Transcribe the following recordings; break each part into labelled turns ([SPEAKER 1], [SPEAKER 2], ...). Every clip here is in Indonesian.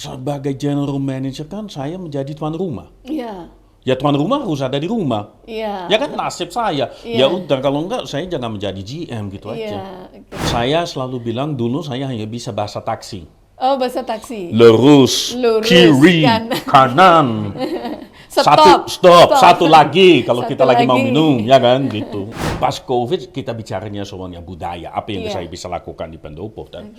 [SPEAKER 1] sebagai general manager kan saya menjadi tuan rumah.
[SPEAKER 2] Iya.
[SPEAKER 1] Ya tuan rumah harus ada di rumah.
[SPEAKER 2] Iya.
[SPEAKER 1] Ya kan nasib saya. Ya
[SPEAKER 2] Iya.
[SPEAKER 1] udah kalau enggak saya jangan menjadi GM gitu aja.
[SPEAKER 2] Iya. Oke.
[SPEAKER 1] Saya selalu bilang dulu saya hanya bisa bahasa taksi.
[SPEAKER 2] Oh, bahasa taksi.
[SPEAKER 1] Lurus, kiri, kanan. Stop, satu lagi kalau kita lagi mau minum, ya kan gitu. Pas COVID kita bicaranya soalnya budaya, apa yang saya bisa lakukan di Pendopo dan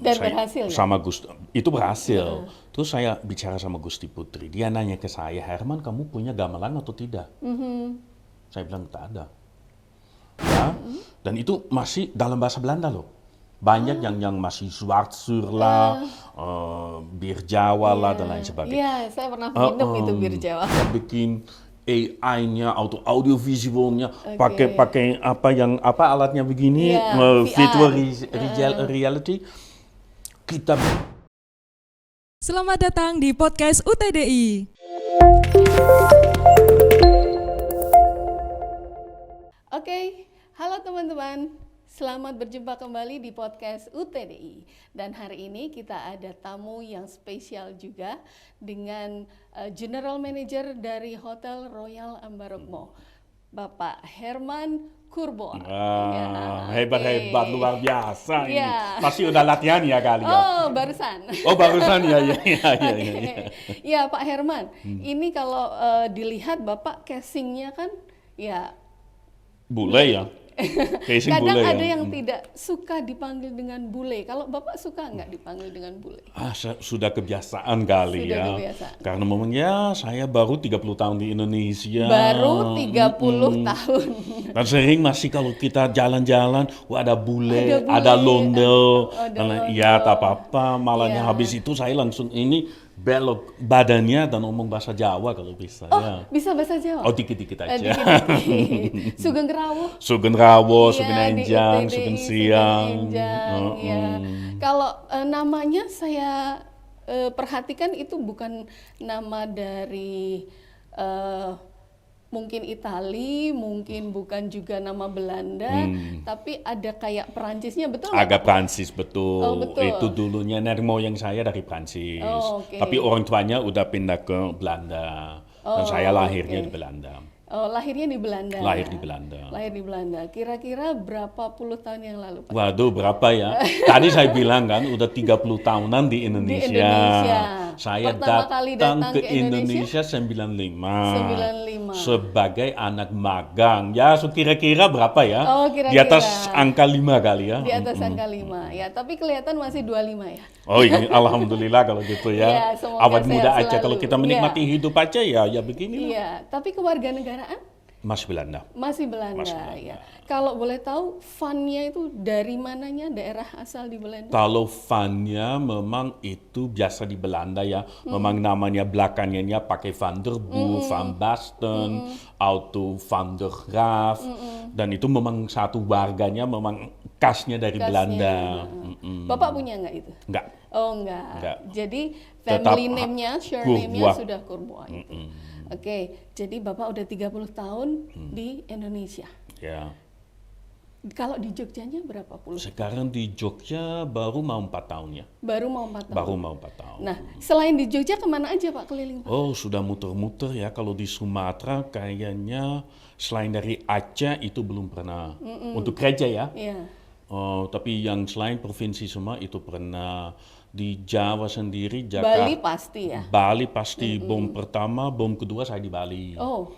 [SPEAKER 2] Dan
[SPEAKER 1] saya
[SPEAKER 2] berhasil ya?
[SPEAKER 1] sama Gusti, itu berhasil. Terus saya bicara sama Gusti Putri, dia nanya ke saya, Herman kamu punya gamelan atau tidak? Saya bilang tak ada. Ya, dan itu masih dalam bahasa Belanda loh. Banyak yang masih Zwartsuur lah, bir Jawa lah dan lain sebagainya.
[SPEAKER 2] Iya, saya pernah minum itu bir Jawa.
[SPEAKER 1] Bikin AI-nya atau audiovisualnya pakai apa alatnya begini, virtual reality. Kita
[SPEAKER 3] Selamat datang di podcast UTDI.
[SPEAKER 2] Oke, halo teman-teman. Selamat berjumpa kembali di podcast UTDI. Dan hari ini kita ada tamu yang spesial juga dengan General Manager dari Hotel Royal Ambarukmo, Bapak Herman Kurbon.
[SPEAKER 1] Hebat, luar biasa ini.
[SPEAKER 2] Ya.
[SPEAKER 1] Pasti udah latihan ya kali ya.
[SPEAKER 2] Oh, barusan.
[SPEAKER 1] Oh, barusan ya.
[SPEAKER 2] Ya, Pak Herman. Ini kalau dilihat Bapak casingnya kan ya
[SPEAKER 1] Bule ya. Casing
[SPEAKER 2] kadang
[SPEAKER 1] bule
[SPEAKER 2] ada
[SPEAKER 1] ya.
[SPEAKER 2] yang tidak suka dipanggil dengan bule. Kalau Bapak suka nggak dipanggil dengan bule?
[SPEAKER 1] Sudah kebiasaan kali
[SPEAKER 2] Sudah
[SPEAKER 1] ya.
[SPEAKER 2] kebiasaan.
[SPEAKER 1] Karena memang ya saya baru 30 tahun di Indonesia.
[SPEAKER 2] Baru 30 tahun.
[SPEAKER 1] Dan sering masih kalau kita jalan-jalan, ada bule,
[SPEAKER 2] Ada
[SPEAKER 1] ada
[SPEAKER 2] bule,
[SPEAKER 1] londel.
[SPEAKER 2] ada
[SPEAKER 1] Ya
[SPEAKER 2] londel.
[SPEAKER 1] tak apa-apa, malahnya
[SPEAKER 2] Ya.
[SPEAKER 1] habis itu saya langsung ini belok badannya dan ngomong bahasa Jawa kalau bisa.
[SPEAKER 2] Oh,
[SPEAKER 1] Ya.
[SPEAKER 2] bisa bahasa Jawa?
[SPEAKER 1] Oh, dikit-dikit aja.
[SPEAKER 2] Dikit-dikit. Sugeng Rawuh.
[SPEAKER 1] Sugeng Rawo,
[SPEAKER 2] Iya,
[SPEAKER 1] Sugeng
[SPEAKER 2] di
[SPEAKER 1] Enjang,
[SPEAKER 2] UTDI,
[SPEAKER 1] Sugeng
[SPEAKER 2] Sugeng
[SPEAKER 1] Siang.
[SPEAKER 2] Enjang, ya. Kalau namanya saya perhatikan itu bukan nama dari mungkin Itali, mungkin bukan juga nama Belanda, tapi ada kayak Perancisnya, betul nggak,
[SPEAKER 1] Agak
[SPEAKER 2] Pak?
[SPEAKER 1] Prancis, betul.
[SPEAKER 2] Oh, betul.
[SPEAKER 1] Itu dulunya nenek moyang saya dari Prancis.
[SPEAKER 2] Oh, oke.
[SPEAKER 1] Tapi orang tuanya udah pindah ke Belanda. Dan saya lahirnya di Belanda.
[SPEAKER 2] Oh, lahirnya di Belanda.
[SPEAKER 1] Lahir di Belanda.
[SPEAKER 2] Lahir di Belanda. Kira-kira berapa puluh tahun yang lalu, Pak?
[SPEAKER 1] Waduh, berapa ya? Tadi saya bilang kan udah 30 tahunan di Indonesia.
[SPEAKER 2] Indonesia.
[SPEAKER 1] Saya
[SPEAKER 2] Pertama kali
[SPEAKER 1] datang
[SPEAKER 2] datang
[SPEAKER 1] ke
[SPEAKER 2] ke Indonesia?
[SPEAKER 1] Indonesia 95.
[SPEAKER 2] 95.
[SPEAKER 1] Sebagai anak magang. Ya, kira-kira berapa ya?
[SPEAKER 2] Oh, kira-kira.
[SPEAKER 1] Di atas angka 5 kali ya.
[SPEAKER 2] Di atas angka 5. Ya, tapi kelihatan masih 25 ya.
[SPEAKER 1] Oh, ini alhamdulillah kalau gitu ya.
[SPEAKER 2] Iya, semoga
[SPEAKER 1] Awet muda
[SPEAKER 2] sehat
[SPEAKER 1] aja, kalau
[SPEAKER 2] selalu.
[SPEAKER 1] kita menikmati hidup aja ya begini.
[SPEAKER 2] Iya, tapi kewarganegaraan
[SPEAKER 1] Mas Belanda.
[SPEAKER 2] masih Belanda,
[SPEAKER 1] Masih Belanda.
[SPEAKER 2] ya. Kalau boleh tahu funnya itu dari mananya, daerah asal di Belanda?
[SPEAKER 1] Kalau funnya memang itu biasa di Belanda ya. Memang namanya belakangnya pakai Van der Boel, Van Basten, Otto van der Graaf. Dan itu memang satu warganya memang khasnya dari
[SPEAKER 2] Khasnya.
[SPEAKER 1] Belanda.
[SPEAKER 2] Bapak punya nggak itu?
[SPEAKER 1] Enggak.
[SPEAKER 2] Oh, enggak.
[SPEAKER 1] Enggak.
[SPEAKER 2] Jadi
[SPEAKER 1] Tetap
[SPEAKER 2] family name-nya, surname-nya
[SPEAKER 1] Courbois.
[SPEAKER 2] sudah Courbois itu. Oke, jadi Bapak udah 30 tahun di Indonesia.
[SPEAKER 1] Ya.
[SPEAKER 2] Kalau di Jogjanya berapa puluh?
[SPEAKER 1] Sekarang di Jogja baru mau 4 tahun ya.
[SPEAKER 2] Baru mau 4 tahun.
[SPEAKER 1] Baru mau 4 tahun.
[SPEAKER 2] Nah, selain di Jogja kemana aja Pak keliling, Pak?
[SPEAKER 1] Oh, sudah muter-muter ya. Kalau di Sumatera kayaknya selain dari Aceh itu belum pernah. Untuk gereja ya.
[SPEAKER 2] Iya.
[SPEAKER 1] Oh, tapi yang selain provinsi semua itu pernah. Di Jawa sendiri, Jakarta.
[SPEAKER 2] Bali pasti ya.
[SPEAKER 1] Bali pasti bom pertama, bom kedua saya di Bali.
[SPEAKER 2] Oh,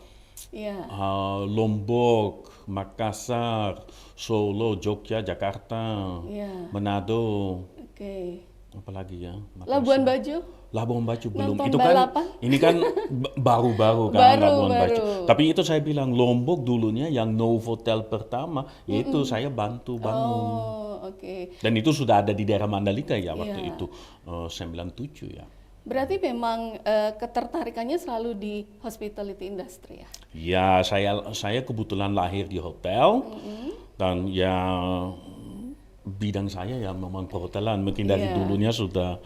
[SPEAKER 2] iya.
[SPEAKER 1] Lombok, Makassar, Solo, Jogja, Jakarta,
[SPEAKER 2] Iya.
[SPEAKER 1] Manado,
[SPEAKER 2] Oke.
[SPEAKER 1] apalagi ya? Makassar.
[SPEAKER 2] Labuan Bajo?
[SPEAKER 1] Labuan Bajo belum.
[SPEAKER 2] Nonton
[SPEAKER 1] Itu kan
[SPEAKER 2] balapan?
[SPEAKER 1] ini kan baru-baru kan Labuan
[SPEAKER 2] Baru.
[SPEAKER 1] Bajo. Tapi itu saya bilang Lombok dulunya yang Novotel pertama, yaitu saya bantu bangun.
[SPEAKER 2] Oh, oke.
[SPEAKER 1] Dan itu sudah ada di daerah Mandalika ya waktu
[SPEAKER 2] Iya.
[SPEAKER 1] itu 97 ya.
[SPEAKER 2] Berarti memang ketertarikannya selalu di hospitality industry ya?
[SPEAKER 1] Ya, saya kebetulan lahir di hotel dan ya bidang saya ya memang perhotelan. Mungkin dari
[SPEAKER 2] Iya.
[SPEAKER 1] dulunya sudah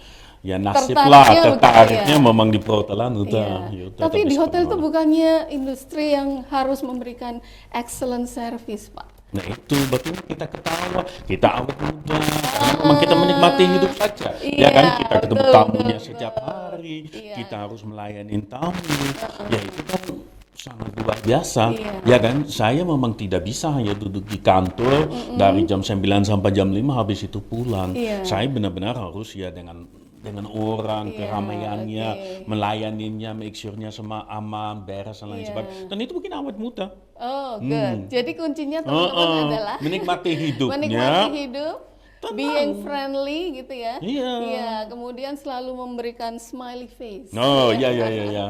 [SPEAKER 1] ya nasib
[SPEAKER 2] Tertariknya
[SPEAKER 1] lah,
[SPEAKER 2] begitu,
[SPEAKER 1] tertariknya
[SPEAKER 2] ya.
[SPEAKER 1] memang di perhotelan udah.
[SPEAKER 2] Iya.
[SPEAKER 1] Ya udah,
[SPEAKER 2] Tapi di hotel itu
[SPEAKER 1] seperti
[SPEAKER 2] bukannya industri yang harus memberikan excellent service, Pak?
[SPEAKER 1] Nah itu betul kita ketawa, kita awet muda, karena memang kita menikmati hidup saja. Ya kan,
[SPEAKER 2] Iya,
[SPEAKER 1] kita ketemu
[SPEAKER 2] betul,
[SPEAKER 1] tamunya
[SPEAKER 2] betul,
[SPEAKER 1] setiap
[SPEAKER 2] betul.
[SPEAKER 1] hari,
[SPEAKER 2] Iya,
[SPEAKER 1] kita harus melayani tamu. Ya itu kan sangat luar biasa.
[SPEAKER 2] iya.
[SPEAKER 1] Ya kan, saya memang tidak bisa hanya duduk di kantor dari jam 9 sampai jam 5 habis itu pulang.
[SPEAKER 2] Iya.
[SPEAKER 1] Saya benar-benar harus ya dengan orang,
[SPEAKER 2] Iya,
[SPEAKER 1] keramaiannya,
[SPEAKER 2] oke.
[SPEAKER 1] melayaninya, make sure-nya semua aman, beres dan lain
[SPEAKER 2] Iya.
[SPEAKER 1] sebagainya. Dan itu bikin awet muda.
[SPEAKER 2] Oh, good. Jadi kuncinya teman-teman adalah
[SPEAKER 1] Menikmati hidupnya.
[SPEAKER 2] menikmati hidup,
[SPEAKER 1] Tenang.
[SPEAKER 2] being friendly gitu ya.
[SPEAKER 1] Iya.
[SPEAKER 2] Iya, kemudian selalu memberikan smiley face.
[SPEAKER 1] Oh, ya, ya, ya, ya.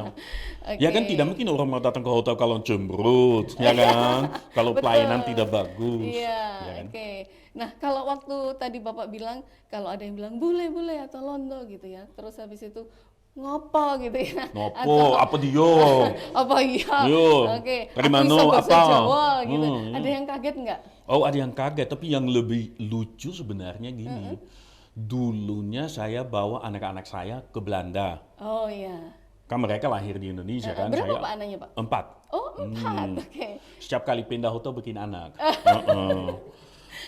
[SPEAKER 1] Ya kan
[SPEAKER 2] Oke.
[SPEAKER 1] tidak mungkin orang mau datang ke hotel kalau cemberut, ya kan? Kalau
[SPEAKER 2] Betul.
[SPEAKER 1] pelayanan tidak bagus.
[SPEAKER 2] Iya,
[SPEAKER 1] ya kan?
[SPEAKER 2] oke. Nah, kalau waktu tadi Bapak bilang kalau ada yang bilang bule atau londo gitu ya. Terus habis itu ngopo gitu ya.
[SPEAKER 1] Nopo, apa dia?
[SPEAKER 2] Apa iya?
[SPEAKER 1] Yo,
[SPEAKER 2] Oke.
[SPEAKER 1] dari
[SPEAKER 2] Aku
[SPEAKER 1] mana,
[SPEAKER 2] iso bahasa
[SPEAKER 1] apa?
[SPEAKER 2] Jawa gitu.
[SPEAKER 1] Hmm,
[SPEAKER 2] Ada yang kaget nggak?
[SPEAKER 1] Oh, ada yang kaget, tapi yang lebih lucu sebenarnya gini. Dulunya saya bawa anak-anak saya ke Belanda.
[SPEAKER 2] Oh iya.
[SPEAKER 1] Kan mereka lahir di Indonesia kan.
[SPEAKER 2] Berapa
[SPEAKER 1] Saya
[SPEAKER 2] Pak anaknya, Pak?
[SPEAKER 1] 4.
[SPEAKER 2] Oh, 4. Oke.
[SPEAKER 1] Setiap kali pindah hotel bikin anak. Heeh.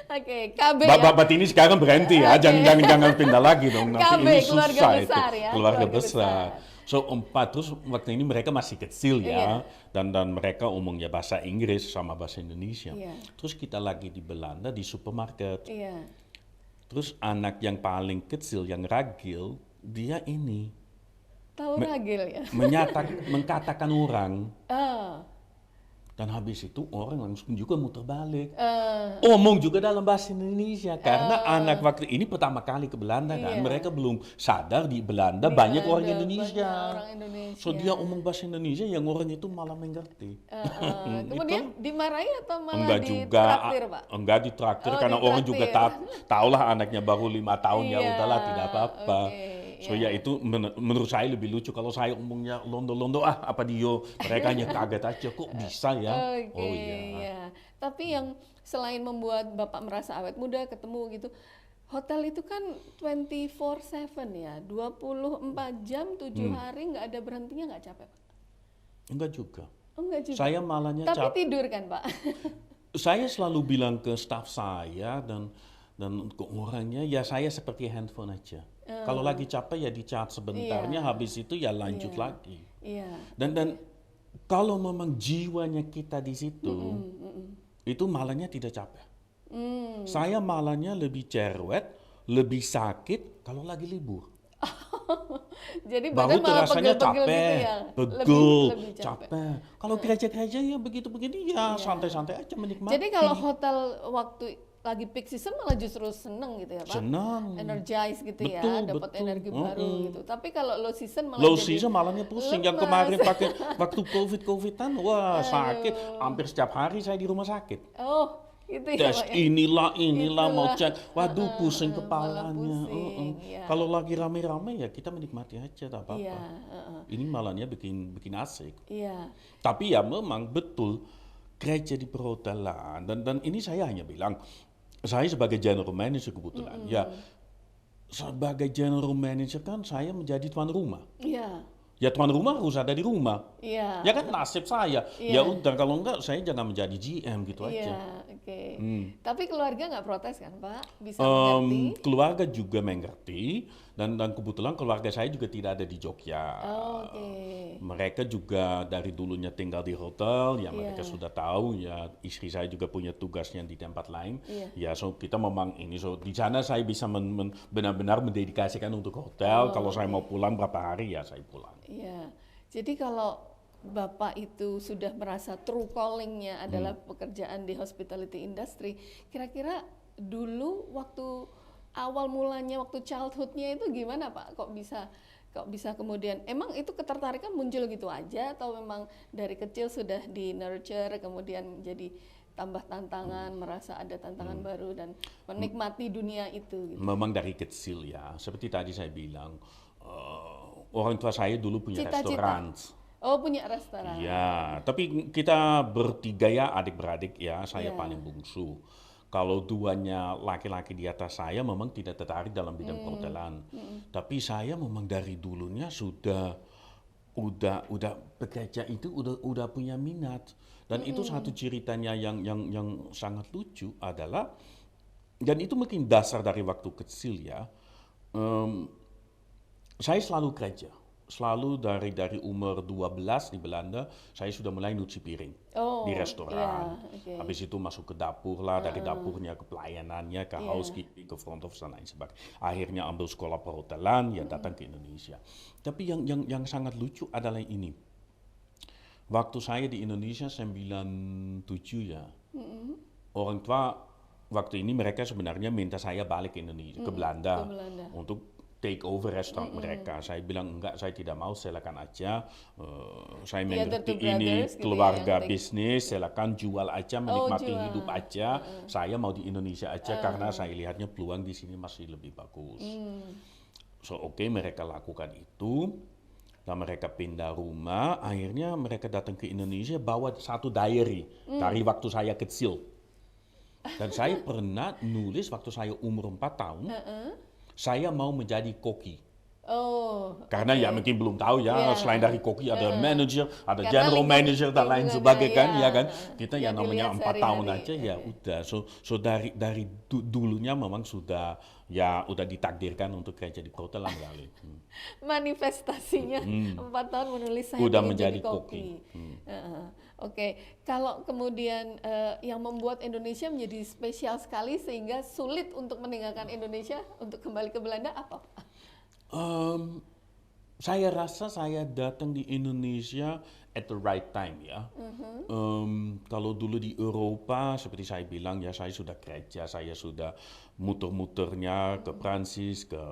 [SPEAKER 2] Oke, KB ya.
[SPEAKER 1] Bapak ini sekarang berhenti ya, jangan pindah lagi dong. Nanti
[SPEAKER 2] KB,
[SPEAKER 1] ini
[SPEAKER 2] keluarga
[SPEAKER 1] susah itu,
[SPEAKER 2] besar ya,
[SPEAKER 1] keluarga
[SPEAKER 2] keluarga
[SPEAKER 1] besar.
[SPEAKER 2] besar.
[SPEAKER 1] So 4 terus waktu ini mereka masih kecil
[SPEAKER 2] Iya.
[SPEAKER 1] ya, dan mereka umumnya bahasa Inggris sama bahasa Indonesia.
[SPEAKER 2] Iya.
[SPEAKER 1] Terus kita lagi di Belanda di supermarket.
[SPEAKER 2] Iya.
[SPEAKER 1] Terus anak yang paling kecil yang ragil dia ini
[SPEAKER 2] Tahu ragil ya?
[SPEAKER 1] mengatakan orang.
[SPEAKER 2] Oh.
[SPEAKER 1] Dan habis itu orang langsung juga muter balik.
[SPEAKER 2] Eh,
[SPEAKER 1] Omong juga dalam bahasa Indonesia. Karena anak waktu ini pertama kali ke Belanda kan.
[SPEAKER 2] Iya.
[SPEAKER 1] Mereka belum sadar di Belanda
[SPEAKER 2] Di
[SPEAKER 1] banyak orang
[SPEAKER 2] Belanda
[SPEAKER 1] Indonesia.
[SPEAKER 2] banyak orang Indonesia.
[SPEAKER 1] So dia omong bahasa Indonesia yang orang itu malah mengerti.
[SPEAKER 2] Kemudian dimarahi atau malah
[SPEAKER 1] Enggak juga,
[SPEAKER 2] ditraktir, Pak?
[SPEAKER 1] enggak ditraktir
[SPEAKER 2] Oh,
[SPEAKER 1] karena orang juga
[SPEAKER 2] ditraktir.
[SPEAKER 1] tahulah anaknya baru 5 tahun ya
[SPEAKER 2] Iya,
[SPEAKER 1] udahlah tidak apa-apa.
[SPEAKER 2] oke,
[SPEAKER 1] So
[SPEAKER 2] iya.
[SPEAKER 1] ya itu menurut saya lebih lucu kalau saya omongnya londo-londo apa dia, mereka hanya kaget aja kok bisa ya.
[SPEAKER 2] Oke,
[SPEAKER 1] Oh iya.
[SPEAKER 2] ya. Tapi yang selain membuat Bapak merasa awet muda ketemu gitu, hotel itu kan 24/7 ya, 24 jam, 7 hari nggak ada berhentinya, nggak capek, Pak?
[SPEAKER 1] Enggak juga.
[SPEAKER 2] Oh, nggak juga.
[SPEAKER 1] Saya malahnya
[SPEAKER 2] Tapi
[SPEAKER 1] capek.
[SPEAKER 2] tidur kan, Pak?
[SPEAKER 1] Saya selalu bilang ke staf saya dan ke orangnya ya saya seperti handphone aja. Kalau lagi capek ya di-charge sebentarnya, habis itu ya lanjut lagi.
[SPEAKER 2] Iya.
[SPEAKER 1] Dan kalau memang jiwanya kita di situ, itu malahnya tidak capek. Saya malahnya lebih cerewet, lebih sakit kalau lagi libur.
[SPEAKER 2] Jadi
[SPEAKER 1] Baru
[SPEAKER 2] badan malah
[SPEAKER 1] terasanya
[SPEAKER 2] pegel-pegel
[SPEAKER 1] capek,
[SPEAKER 2] gitu ya?
[SPEAKER 1] pegel,
[SPEAKER 2] Lebih capek.
[SPEAKER 1] capek. Kalau gereja-gereja ya begitu-begini ya santai-santai aja menikmati.
[SPEAKER 2] Jadi kalau hotel waktu lagi peak season malah justru seneng gitu ya, Pak?
[SPEAKER 1] Senang.
[SPEAKER 2] Energize gitu ya,
[SPEAKER 1] Betul,
[SPEAKER 2] dapat
[SPEAKER 1] betul.
[SPEAKER 2] energi baru gitu. Tapi kalau low season malah
[SPEAKER 1] Low
[SPEAKER 2] jadi
[SPEAKER 1] season malahnya pusing. Yang
[SPEAKER 2] lemas.
[SPEAKER 1] kemarin pakai waktu COVID-an, wah sakit. Hampir setiap hari saya di rumah sakit.
[SPEAKER 2] Oh, gitu ya,
[SPEAKER 1] Tes
[SPEAKER 2] Pak ya?
[SPEAKER 1] inilah mau
[SPEAKER 2] Itulah.
[SPEAKER 1] cek. Waduh pusing
[SPEAKER 2] Malah
[SPEAKER 1] kepalanya.
[SPEAKER 2] pusing, iya.
[SPEAKER 1] Kalau lagi rame-rame ya kita menikmati aja tak apa-apa.
[SPEAKER 2] Iya,
[SPEAKER 1] Ini malahnya bikin asik.
[SPEAKER 2] iya.
[SPEAKER 1] Tapi ya memang betul gereja di perhotelan dan ini saya hanya bilang saya sebagai general manager kebetulan ya sebagai general manager kan saya menjadi tuan rumah.
[SPEAKER 2] Iya.
[SPEAKER 1] Ya tuan rumah harus ada di rumah.
[SPEAKER 2] Iya.
[SPEAKER 1] Ya kan nasib saya.
[SPEAKER 2] Iya.
[SPEAKER 1] Ya udah kalau enggak saya jangan menjadi GM gitu
[SPEAKER 2] Iya,
[SPEAKER 1] aja.
[SPEAKER 2] oke. Tapi keluarga nggak protes kan, Pak? Bisa
[SPEAKER 1] Em,
[SPEAKER 2] mengerti?
[SPEAKER 1] keluarga juga mengerti dan kebetulan keluarga saya juga tidak ada di Jogja.
[SPEAKER 2] Oh, oke.
[SPEAKER 1] Mereka juga dari dulunya tinggal di hotel, ya mereka
[SPEAKER 2] Iya.
[SPEAKER 1] sudah tahu ya istri saya juga punya tugasnya di tempat lain.
[SPEAKER 2] Iya.
[SPEAKER 1] Ya so kita memang ini so di sana saya bisa benar-benar mendedikasikan untuk hotel. Kalau saya mau pulang berapa hari ya saya pulang.
[SPEAKER 2] Iya. Jadi kalau Bapak itu sudah merasa true calling-nya adalah pekerjaan di hospitality industry, kira-kira dulu waktu awal mulanya, waktu childhood-nya itu gimana, Pak? Kok bisa kemudian, emang itu ketertarikan muncul gitu aja atau memang dari kecil sudah di nurture kemudian jadi tambah tantangan, merasa ada tantangan baru dan menikmati dunia itu gitu.
[SPEAKER 1] Memang dari kecil ya, seperti tadi saya bilang, orang tua saya dulu punya
[SPEAKER 2] Cita-cita.
[SPEAKER 1] restoran.
[SPEAKER 2] Oh, punya restoran.
[SPEAKER 1] Ya, tapi kita bertiga ya adik-beradik ya, saya
[SPEAKER 2] Iya.
[SPEAKER 1] paling bungsu. Kalau duanya laki-laki di atas saya memang tidak tertarik dalam bidang perhotelan. Tapi saya memang dari dulunya sudah udah bekerja itu udah punya minat. Dan itu satu ceritanya yang sangat lucu adalah, dan itu mungkin dasar dari waktu kecil ya. Saya selalu kerja. Selalu dari umur 12 di Belanda, saya sudah mulai nyuci piring di restoran. Habis itu masuk ke dapur lah, dari dapurnya ke pelayanannya, ke housekeeping, ke front office dan lain sebagainya. Akhirnya ambil sekolah perhotelan, ya datang ke Indonesia. Tapi yang sangat lucu adalah ini. Waktu saya di Indonesia 97 ya, orang tua waktu ini mereka sebenarnya minta saya balik ke Indonesia, ke Belanda. Untuk take over restoran mereka. Saya bilang enggak, saya tidak mau, silakan aja. Saya mengerti ini keluarga bisnis, silakan jual aja, menikmati hidup aja. Saya mau di Indonesia aja karena saya lihatnya peluang di sini masih lebih bagus. So oke, mereka lakukan itu. Dan mereka pindah rumah, akhirnya mereka datang ke Indonesia bawa satu diary dari waktu saya kecil. Dan saya pernah nulis waktu saya umur 4 tahun, saya mau menjadi koki. Karena ya mungkin belum tahu ya, selain dari koki ada manager, ada general manager dan lain sebagainya kan, ya kan. Kita yang namanya 4 tahun aja ya udah. So dari dulunya memang sudah ditakdirkan untuk kerja di perhotelan kali.
[SPEAKER 2] Manifestasinya 4 tahun menulis saya
[SPEAKER 1] udah
[SPEAKER 2] ingin
[SPEAKER 1] menjadi
[SPEAKER 2] jadi koki. Kalau kemudian yang membuat Indonesia menjadi spesial sekali sehingga sulit untuk meninggalkan Indonesia untuk kembali ke Belanda apa?
[SPEAKER 1] Saya rasa saya datang di Indonesia at the right time ya. Kalau dulu di Eropa, seperti saya bilang ya, saya sudah kerja, saya sudah muter-muternya ke Prancis, ke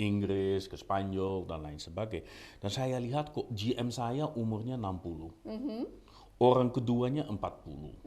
[SPEAKER 1] Inggris, ke Spanyol dan lain sebagainya. Dan saya lihat kok GM saya umurnya 60, orang keduanya 40,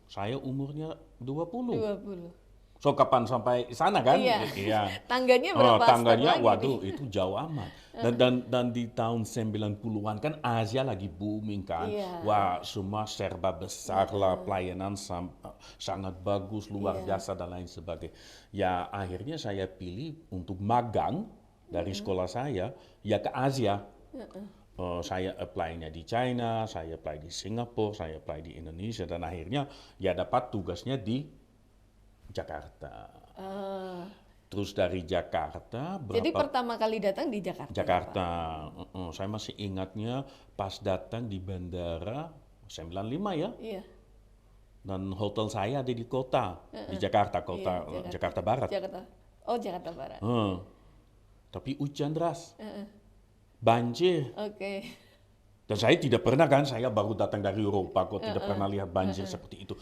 [SPEAKER 1] saya umurnya 20. So kapan sampai sana kan?
[SPEAKER 2] Iya. Tangganya berapa?
[SPEAKER 1] Tangganya, waduh itu jauh amat. Dan di tahun 90-an kan Asia lagi booming kan. Wah, semua serba besar lah, pelayanan sangat bagus, luar biasa dan lain sebagainya. Ya akhirnya saya pilih untuk magang dari sekolah saya ya ke Asia. Saya apply-nya di China, saya apply di Singapura, saya apply di Indonesia, dan akhirnya ya dapat tugasnya di Jakarta. Terus dari Jakarta
[SPEAKER 2] Jadi pertama kali datang di Jakarta.
[SPEAKER 1] Jakarta. Saya masih ingatnya pas datang di bandara 95 ya.
[SPEAKER 2] Iya.
[SPEAKER 1] Dan hotel saya ada di kota, di Jakarta, Jakarta Barat.
[SPEAKER 2] Jakarta Barat.
[SPEAKER 1] Tapi hujan deras. Banjir. Dan saya tidak pernah kan, saya baru datang dari Eropa kok tidak pernah lihat banjir seperti itu.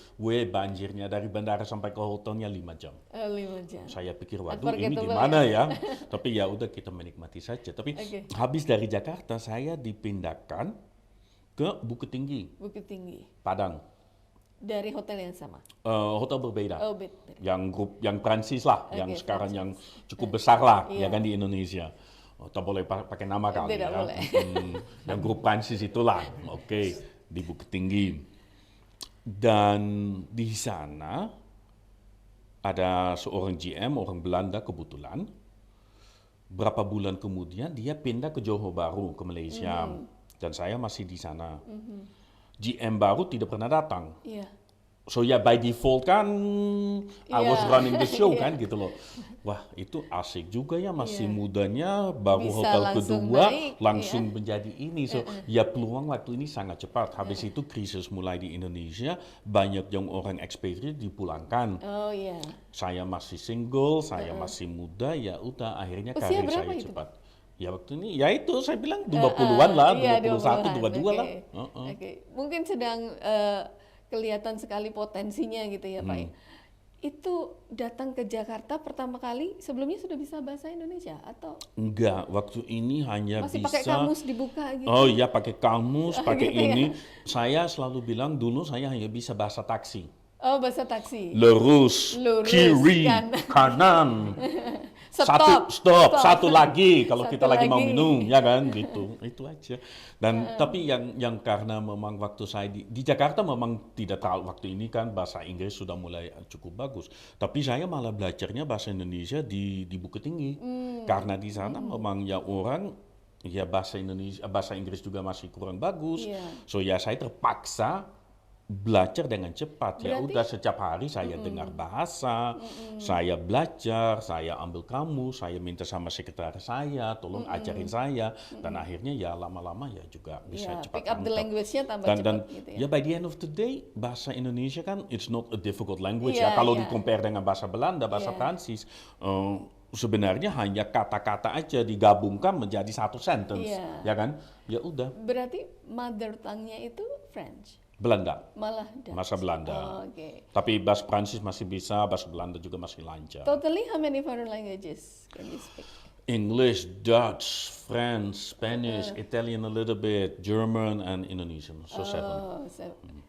[SPEAKER 1] Banjirnya dari bandara sampai ke hotelnya 5 jam.
[SPEAKER 2] 5 jam.
[SPEAKER 1] Saya pikir waduh ini gimana ya. Tapi ya udah kita menikmati saja. Tapi habis dari Jakarta saya dipindahkan ke Bukit Tinggi. Padang.
[SPEAKER 2] Dari hotel yang sama?
[SPEAKER 1] Hotel berbeda.
[SPEAKER 2] Beda.
[SPEAKER 1] Yang Prancis lah, yang sekarang yang cukup besar lah, ya kan di Indonesia. Tak boleh pakai nama kali
[SPEAKER 2] tidak
[SPEAKER 1] ya.
[SPEAKER 2] Boleh.
[SPEAKER 1] Yang grup Prancis itulah, di Bukit Tinggi. Dan di sana ada seorang GM, orang Belanda kebetulan. Berapa bulan kemudian dia pindah ke Johor Bahru, ke Malaysia. Dan saya masih di sana. GM baru tidak pernah datang. So ya by default kan I was running the show kan gitu loh. Wah itu asik juga ya, masih mudanya baru
[SPEAKER 2] bisa
[SPEAKER 1] hotel kedua langsung
[SPEAKER 2] naik,
[SPEAKER 1] menjadi ini. So ya peluang waktu ini sangat cepat. Habis itu krisis mulai di Indonesia, banyak yang orang ekspatriat dipulangkan. Saya masih single, saya masih muda, ya udah akhirnya karir saya cepat. Ya waktu ini, ya itu saya bilang 20-an lah, 21, 22 lah.
[SPEAKER 2] Mungkin sedang kelihatan sekali potensinya gitu ya Pak. Itu datang ke Jakarta pertama kali, sebelumnya sudah bisa bahasa Indonesia atau?
[SPEAKER 1] Enggak, waktu ini hanya
[SPEAKER 2] masih
[SPEAKER 1] bisa.
[SPEAKER 2] Pakai kamus dibuka gitu?
[SPEAKER 1] Oh iya, pakai kamus, pakai
[SPEAKER 2] gitu
[SPEAKER 1] ini.
[SPEAKER 2] Ya?
[SPEAKER 1] Saya selalu bilang dulu saya hanya bisa bahasa taksi.
[SPEAKER 2] Bahasa taksi.
[SPEAKER 1] Lurus, kiri, kanan.
[SPEAKER 2] Stop.
[SPEAKER 1] Satu lagi kalau kita lagi mau minum, ya kan, gitu. Itu aja. Dan tapi yang karena memang waktu saya di Jakarta memang tidak tahu waktu ini kan bahasa Inggris sudah mulai cukup bagus. Tapi saya malah belajarnya bahasa Indonesia di Bukit Tinggi. Karena di sana memang ya orang ya bahasa Inggris juga masih kurang bagus.
[SPEAKER 2] Iya.
[SPEAKER 1] So ya saya terpaksa belajar dengan cepat. Ya
[SPEAKER 2] Berarti-
[SPEAKER 1] udah setiap hari saya dengar bahasa, saya belajar, saya ambil kamus, saya minta sama sekretaris saya, tolong ajarin saya, dan akhirnya ya lama-lama ya juga bisa
[SPEAKER 2] Ya,
[SPEAKER 1] cepat
[SPEAKER 2] pick up the
[SPEAKER 1] tangkap.
[SPEAKER 2] language-nya tambah
[SPEAKER 1] Dan
[SPEAKER 2] cepat gitu ya.
[SPEAKER 1] ya by the end of the day bahasa Indonesia kan it's not a difficult language
[SPEAKER 2] Iya,
[SPEAKER 1] ya. Kalau
[SPEAKER 2] iya.
[SPEAKER 1] di-compare dengan bahasa Belanda, bahasa
[SPEAKER 2] Iya.
[SPEAKER 1] Prancis, sebenarnya hanya kata-kata aja digabungkan menjadi satu sentence,
[SPEAKER 2] Iya.
[SPEAKER 1] ya kan? Ya udah,
[SPEAKER 2] Berarti mother tongue-nya itu French,
[SPEAKER 1] Belanda,
[SPEAKER 2] malah Dutch.
[SPEAKER 1] bahasa Belanda.
[SPEAKER 2] Oh, oke.
[SPEAKER 1] Tapi bahasa Prancis masih bisa, bahasa Belanda juga masih lancar.
[SPEAKER 2] Totally how many foreign languages can you speak?
[SPEAKER 1] English, Dutch, French, Spanish, Italian a little bit, German, and Indonesian. So 7.
[SPEAKER 2] Oh,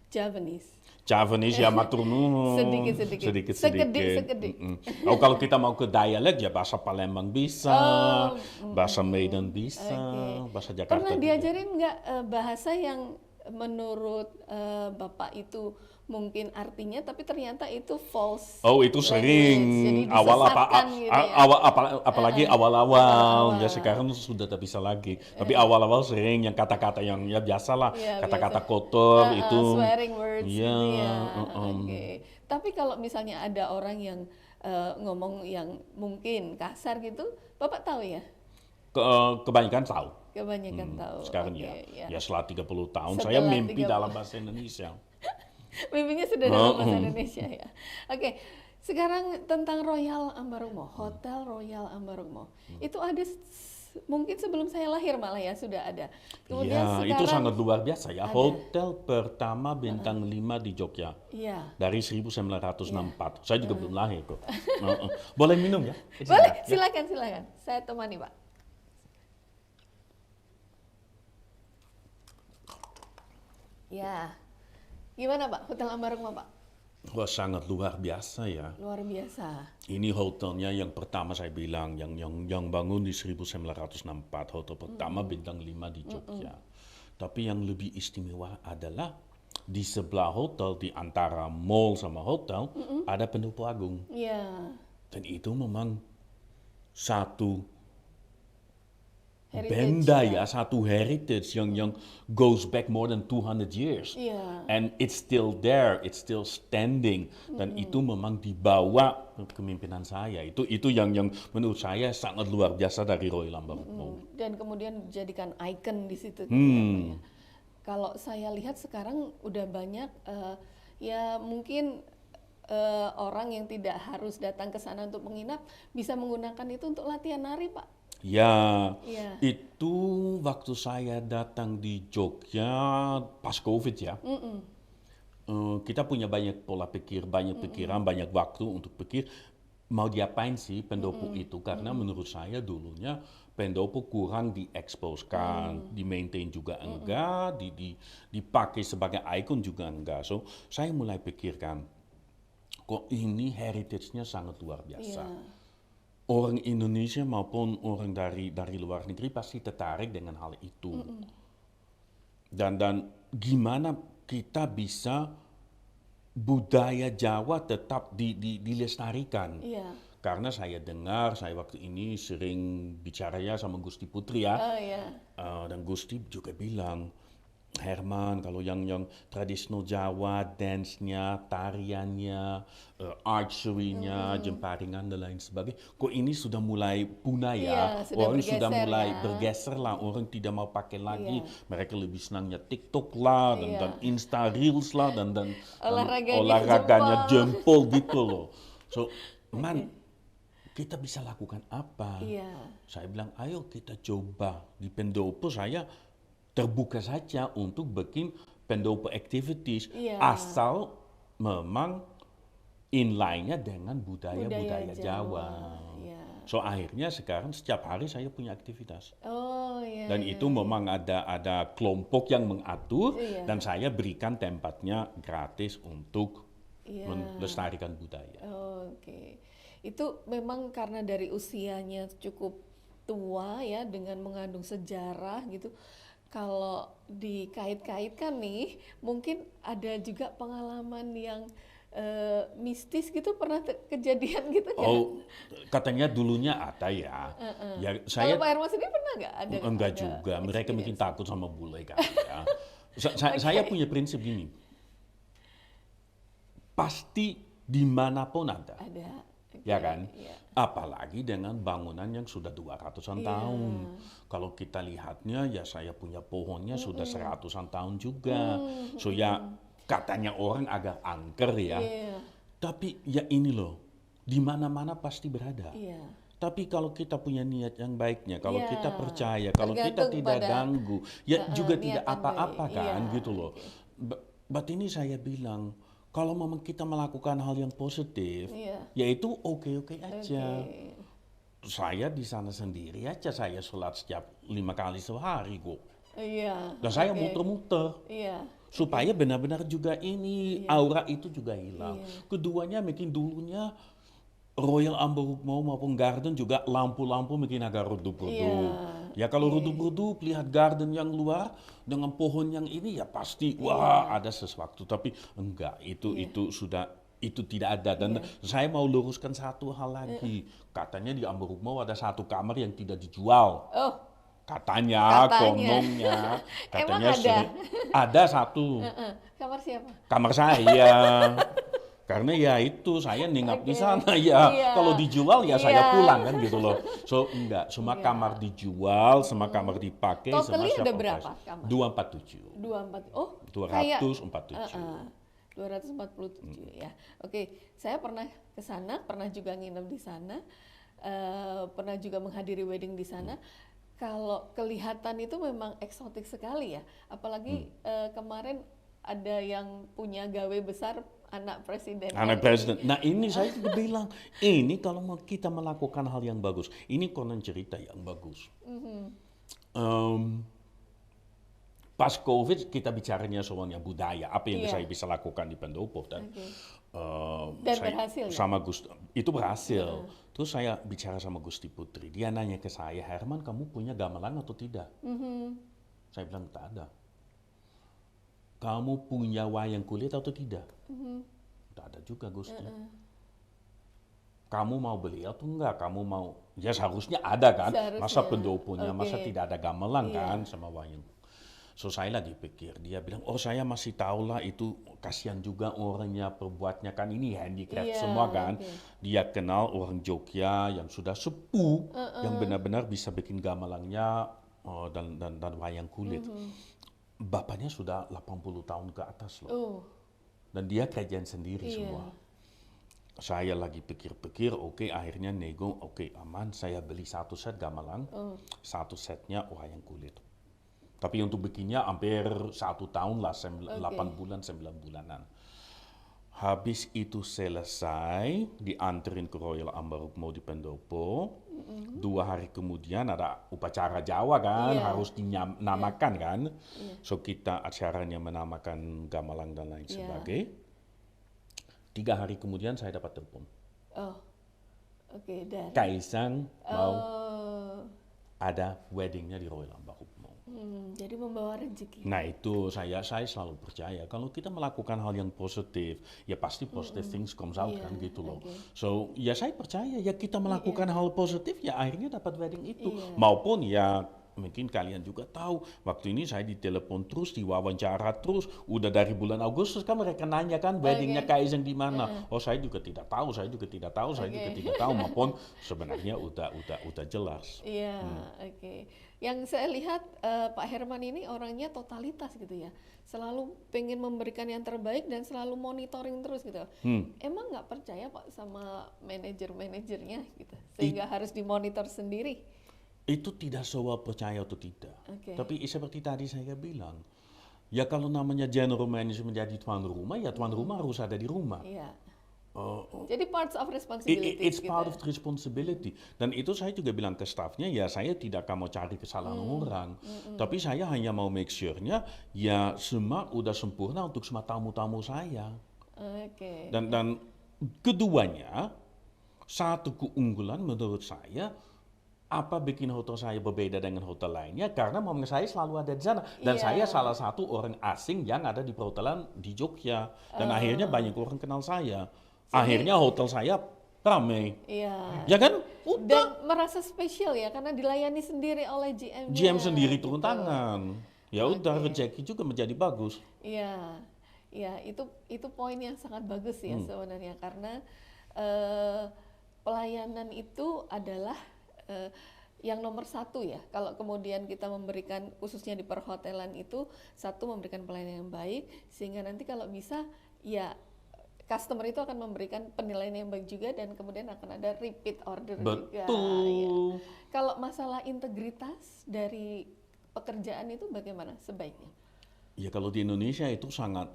[SPEAKER 2] Javanese.
[SPEAKER 1] Javanese ya matur nuwun.
[SPEAKER 2] Sedikit-sedikit.
[SPEAKER 1] Sedikit-sedikit.
[SPEAKER 2] Sekedik.
[SPEAKER 1] Oh, kalau kita mau ke dialek ya bahasa Palembang bisa, bahasa Medan bisa,
[SPEAKER 2] Oke.
[SPEAKER 1] bahasa Jakarta
[SPEAKER 2] Pernah
[SPEAKER 1] juga.
[SPEAKER 2] diajarin nggak bahasa yang menurut Bapak itu mungkin artinya tapi ternyata itu false?
[SPEAKER 1] Oh, itu
[SPEAKER 2] language.
[SPEAKER 1] sering
[SPEAKER 2] Jadi
[SPEAKER 1] awal
[SPEAKER 2] disesatkan gitu ya.
[SPEAKER 1] apalagi awal-awal
[SPEAKER 2] Awal-awal.
[SPEAKER 1] ya sekarang sudah tak bisa lagi. Tapi awal-awal sering yang kata-kata yang ya biasalah,
[SPEAKER 2] Iya,
[SPEAKER 1] kata-kata
[SPEAKER 2] biasa.
[SPEAKER 1] kotor itu.
[SPEAKER 2] Swearing words
[SPEAKER 1] Iya,
[SPEAKER 2] gitu ya.
[SPEAKER 1] uh-uh.
[SPEAKER 2] Oke. Tapi kalau misalnya ada orang yang ngomong yang mungkin kasar gitu, Bapak tahu ya?
[SPEAKER 1] Kebanyakan tahu.
[SPEAKER 2] Kebanyakan tahu.
[SPEAKER 1] Sekarang
[SPEAKER 2] Oke,
[SPEAKER 1] ya setelah 30 tahun
[SPEAKER 2] Setelah
[SPEAKER 1] saya mimpi
[SPEAKER 2] 30.
[SPEAKER 1] dalam bahasa Indonesia.
[SPEAKER 2] Mimpinya sudah dalam bahasa Indonesia ya. Oke, sekarang tentang Royal Ambarukmo, Hotel Royal Ambarukmo. Itu ada mungkin sebelum saya lahir malah ya sudah ada. Kemudian
[SPEAKER 1] Ya,
[SPEAKER 2] sekarang
[SPEAKER 1] itu sangat luar biasa ya.
[SPEAKER 2] ada.
[SPEAKER 1] Hotel pertama bintang 5 di Jogja.
[SPEAKER 2] Iya.
[SPEAKER 1] Dari 1964. Saya juga belum lahir kok. Boleh minum ya?
[SPEAKER 2] Boleh,
[SPEAKER 1] Ya.
[SPEAKER 2] silakan. Saya temani, Pak. Ya. Gimana, Pak? Hotel Ambarukmo, Pak?
[SPEAKER 1] Wah, sangat luar biasa ya.
[SPEAKER 2] Luar biasa.
[SPEAKER 1] Ini hotelnya yang pertama saya bilang, yang bangun di 1964, hotel pertama bintang 5 di Jogja. Tapi yang lebih istimewa adalah di sebelah hotel, di antara mall sama hotel, ada Pendopo Agung.
[SPEAKER 2] Iya.
[SPEAKER 1] Dan itu memang satu
[SPEAKER 2] Heritage,
[SPEAKER 1] benda ya, satu heritage yang goes back more than 200 years.
[SPEAKER 2] Iya.
[SPEAKER 1] And it's still there, it's still standing. Dan itu memang dibawa kepemimpinan saya. Itu yang menurut saya sangat luar biasa dari Royal Ambarukmo.
[SPEAKER 2] Dan kemudian dijadikan icon di situ. Gitu ya, Pak, ya. Kalau saya lihat sekarang udah banyak ya mungkin orang yang tidak harus datang ke sana untuk menginap bisa menggunakan itu untuk latihan nari, Pak.
[SPEAKER 1] Ya,
[SPEAKER 2] Iya.
[SPEAKER 1] itu waktu saya datang di Jogja pas COVID ya. Kita punya banyak pola pikir, banyak pikiran, banyak waktu untuk pikir mau diapain sih pendopo itu. Karena menurut saya dulunya pendopo kurang dieksposkan, di-maintain juga enggak, dipakai sebagai ikon juga enggak. So, saya mulai pikirkan, kok ini heritage-nya sangat luar biasa.
[SPEAKER 2] Iya.
[SPEAKER 1] Orang Indonesia maupun orang dari luar negeri pasti tertarik dengan hal itu. Dan gimana kita bisa budaya Jawa tetap dilestarikan.
[SPEAKER 2] Iya.
[SPEAKER 1] Karena saya dengar, saya waktu ini sering bicara ya sama Gusti Putri ya.
[SPEAKER 2] Oh iya.
[SPEAKER 1] Dan Gusti juga bilang, Herman, kalau yang tradisional Jawa, dance-nya, tariannya, archery-nya, jemparingan dan lain sebagainya, kok ini sudah mulai punah ya.
[SPEAKER 2] Iya, sudah
[SPEAKER 1] Orang sudah
[SPEAKER 2] bergeser
[SPEAKER 1] mulai
[SPEAKER 2] ya.
[SPEAKER 1] bergeser lah, orang tidak mau pakai lagi.
[SPEAKER 2] Iya.
[SPEAKER 1] Mereka lebih senangnya TikTok lah,
[SPEAKER 2] Iya.
[SPEAKER 1] dan Insta Reels lah, dan
[SPEAKER 2] Olahraganya
[SPEAKER 1] jempol gitu loh. So, kita bisa lakukan apa?
[SPEAKER 2] Iya.
[SPEAKER 1] Saya bilang, ayo kita coba. Di pendopo saya terbuka saja untuk bikin pendopo activities.
[SPEAKER 2] Iya.
[SPEAKER 1] Asal memang inline-nya dengan budaya
[SPEAKER 2] Budaya
[SPEAKER 1] Jawa.
[SPEAKER 2] Iya.
[SPEAKER 1] So akhirnya sekarang setiap hari saya punya aktivitas.
[SPEAKER 2] Oh iya.
[SPEAKER 1] Dan itu memang ada kelompok yang mengatur
[SPEAKER 2] Iya.
[SPEAKER 1] dan saya berikan tempatnya gratis untuk
[SPEAKER 2] Iya.
[SPEAKER 1] melestarikan budaya.
[SPEAKER 2] Oke. Itu memang karena dari usianya cukup tua ya dengan mengandung sejarah gitu. Kalau dikait-kaitkan nih, mungkin ada juga pengalaman yang mistis gitu, pernah kejadian gitu nggak?
[SPEAKER 1] Oh, katanya dulunya ada ya. Ya
[SPEAKER 2] Kalau Pak Herman sendiri pernah nggak ada?
[SPEAKER 1] enggak
[SPEAKER 2] ada
[SPEAKER 1] juga. Mereka mungkin
[SPEAKER 2] experience?
[SPEAKER 1] takut sama bule kali ya. Saya punya prinsip gini. Pasti dimanapun ada.
[SPEAKER 2] Ada. Oke,
[SPEAKER 1] Ya kan?
[SPEAKER 2] iya.
[SPEAKER 1] Apalagi dengan bangunan yang sudah 200-an
[SPEAKER 2] Iya.
[SPEAKER 1] tahun. Kalau kita lihatnya ya saya punya pohonnya sudah 100-an tahun juga. So ya katanya orang agak angker ya.
[SPEAKER 2] Iya.
[SPEAKER 1] Tapi ya ini loh, di mana-mana pasti berada.
[SPEAKER 2] Iya.
[SPEAKER 1] Tapi kalau kita punya niat yang baiknya, kalau
[SPEAKER 2] Iya.
[SPEAKER 1] kita percaya, kalau kita
[SPEAKER 2] Tergantung
[SPEAKER 1] tidak
[SPEAKER 2] pada,
[SPEAKER 1] ganggu, ya juga tidak
[SPEAKER 2] niatan
[SPEAKER 1] apa-apa
[SPEAKER 2] baik.
[SPEAKER 1] kan
[SPEAKER 2] Iya,
[SPEAKER 1] gitu loh. But ini saya bilang, kalau memang kita melakukan hal yang positif,
[SPEAKER 2] Iya.
[SPEAKER 1] ya itu oke-oke aja.
[SPEAKER 2] Oke.
[SPEAKER 1] Saya di sana sendiri aja, saya sholat setiap 5 kali sehari kok.
[SPEAKER 2] Iya.
[SPEAKER 1] Dan saya
[SPEAKER 2] oke.
[SPEAKER 1] muter-muter.
[SPEAKER 2] Iya.
[SPEAKER 1] Supaya benar-benar juga ini aura itu juga hilang.
[SPEAKER 2] Iya.
[SPEAKER 1] Keduanya mungkin dulunya Royal Amberwood maupun Garden juga lampu-lampu mungkin agak redup-redup.
[SPEAKER 2] Iya.
[SPEAKER 1] Ya kalau redup-redup lihat garden yang luar dengan pohon yang ini ya pasti wah ada sesuatu. Tapi enggak, itu sudah itu tidak ada. Dan saya mau luruskan satu hal lagi. Katanya di Amberwood Mall ada satu kamar yang tidak dijual.
[SPEAKER 2] Oh,
[SPEAKER 1] Katanya,
[SPEAKER 2] Katanya.
[SPEAKER 1] kononnya,
[SPEAKER 2] Emang
[SPEAKER 1] katanya
[SPEAKER 2] ada?
[SPEAKER 1] ada satu.
[SPEAKER 2] kamar siapa?
[SPEAKER 1] Kamar saya. Karena ya itu saya nginap di sana ya.
[SPEAKER 2] Iya.
[SPEAKER 1] Kalau dijual ya saya
[SPEAKER 2] Iya.
[SPEAKER 1] pulang kan gitu loh. So enggak, semua kamar dijual, semua kamar dipakai, semua
[SPEAKER 2] Totally
[SPEAKER 1] siap
[SPEAKER 2] ada
[SPEAKER 1] operasi.
[SPEAKER 2] berapa kamar?
[SPEAKER 1] 247.
[SPEAKER 2] 24. Oh, kayak
[SPEAKER 1] 247.
[SPEAKER 2] 247 ya. Oke, saya pernah ke sana, pernah juga nginep di sana, pernah juga menghadiri wedding di sana. Kalau kelihatan itu memang eksotik sekali ya. Apalagi kemarin ada yang punya gawe besar anak presiden.
[SPEAKER 1] Anak presiden. Nah ini saya juga bilang, ini kalau kita melakukan hal yang bagus, ini konon cerita yang bagus. Pas COVID kita bicaranya soalnya budaya, apa yang
[SPEAKER 2] Iya.
[SPEAKER 1] saya bisa lakukan di Pendopo dan
[SPEAKER 2] Dan
[SPEAKER 1] saya
[SPEAKER 2] berhasil ya?
[SPEAKER 1] sama Gusti, itu berhasil. Terus saya bicara sama Gusti Putri, dia nanya ke saya, Herman kamu punya gamelan atau tidak? Saya bilang tak ada. Kamu punya wayang kulit atau tidak? Tak ada juga Gusti. Kamu mau beli atau enggak? Kamu mau, ya seharusnya ada kan?
[SPEAKER 2] Seharusnya.
[SPEAKER 1] Masa pendoponya, masa
[SPEAKER 2] Oke.
[SPEAKER 1] tidak ada gamelan
[SPEAKER 2] Iya.
[SPEAKER 1] kan sama wayang. So saya lagi pikir, dia bilang, oh saya masih tahu lah itu kasihan juga orangnya perbuatnya kan ini handicraft
[SPEAKER 2] Iya,
[SPEAKER 1] semua kan.
[SPEAKER 2] oke.
[SPEAKER 1] Dia kenal orang Jogja yang sudah sepuh, yang benar-benar bisa bikin gamelannya dan wayang kulit. Bapaknya sudah 80 tahun ke atas loh.
[SPEAKER 2] Oh,
[SPEAKER 1] Dan dia kerjaan sendiri
[SPEAKER 2] Iya.
[SPEAKER 1] semua. Saya lagi pikir-pikir, oke, akhirnya nego, oke, aman, saya beli satu set gamelan, satu setnya wayang kulit. Tapi untuk bikinnya hampir 1 tahun lah, 8 bulan, 9 bulanan. Habis itu selesai, dianterin ke Royal Amberwood Mall di Pendopo. 2 hari kemudian ada upacara Jawa kan,
[SPEAKER 2] Iya.
[SPEAKER 1] harus dinamakan kan. So kita acaranya menamakan gamelan dan lain
[SPEAKER 2] Iya.
[SPEAKER 1] sebagainya. 3 hari kemudian saya dapat telepon.
[SPEAKER 2] oh, oke, dari.
[SPEAKER 1] Kaisang mau
[SPEAKER 2] Oh,
[SPEAKER 1] ada weddingnya di Royal Amberwood Mall.
[SPEAKER 2] jadi membawa rezeki.
[SPEAKER 1] Nah itu saya selalu percaya kalau kita melakukan hal yang positif, ya pasti positive things comes out
[SPEAKER 2] Iya,
[SPEAKER 1] kan gitu loh.
[SPEAKER 2] oke.
[SPEAKER 1] So ya saya percaya ya kita melakukan hal positif ya akhirnya dapat wedding itu.
[SPEAKER 2] Iya.
[SPEAKER 1] Maupun ya mungkin kalian juga tahu waktu ini saya ditelepon terus, diwawancara terus, udah dari bulan Agustus kan mereka nanya kan weddingnya Kaisang di mana. Oh saya juga tidak tahu, saya juga tidak tahu, saya juga tidak tahu. Maupun sebenarnya udah jelas.
[SPEAKER 2] Iya, oke. Yang saya lihat Pak Herman ini orangnya totalitas gitu ya, selalu pengen memberikan yang terbaik dan selalu monitoring terus gitu. Emang nggak percaya Pak sama manajer-manajernya gitu, sehingga harus dimonitor sendiri?
[SPEAKER 1] Itu tidak soal percaya atau tidak.
[SPEAKER 2] Oke.
[SPEAKER 1] Tapi seperti tadi saya bilang, ya kalau namanya general manager menjadi tuan rumah, ya tuan rumah harus ada di rumah.
[SPEAKER 2] Iya.
[SPEAKER 1] Oh,
[SPEAKER 2] Jadi parts of responsibility.
[SPEAKER 1] it's part of the responsibility. Dan itu saya juga bilang ke staffnya, ya saya tidak akan mau cari kesalahan orang. Tapi saya hanya mau make sure-nya, ya semua udah sempurna untuk semua tamu-tamu saya.
[SPEAKER 2] Oke.
[SPEAKER 1] Dan keduanya, satu keunggulan menurut saya, apa bikin hotel saya berbeda dengan hotel lainnya? Karena memang saya selalu ada di sana. Dan saya salah satu orang asing yang ada di perhotelan di Jogja. Dan akhirnya banyak orang kenal saya. Akhirnya hotel saya ramai.
[SPEAKER 2] Iya.
[SPEAKER 1] Ya kan?
[SPEAKER 2] Dan merasa spesial ya, karena dilayani sendiri oleh GM-nya.
[SPEAKER 1] GM sendiri turun
[SPEAKER 2] gitu.
[SPEAKER 1] tangan. Ya udah, rezeki juga menjadi bagus.
[SPEAKER 2] Iya, ya itu poin yang sangat bagus ya sebenarnya, karena pelayanan itu adalah yang nomor satu ya. Kalau kemudian kita memberikan, khususnya di perhotelan itu, satu, memberikan pelayanan yang baik, sehingga nanti kalau bisa ya customer itu akan memberikan penilaian yang baik juga, dan kemudian akan ada repeat order juga.
[SPEAKER 1] Betul.
[SPEAKER 2] Ya. Kalau masalah integritas dari pekerjaan itu bagaimana sebaiknya?
[SPEAKER 1] Ya kalau di Indonesia itu sangat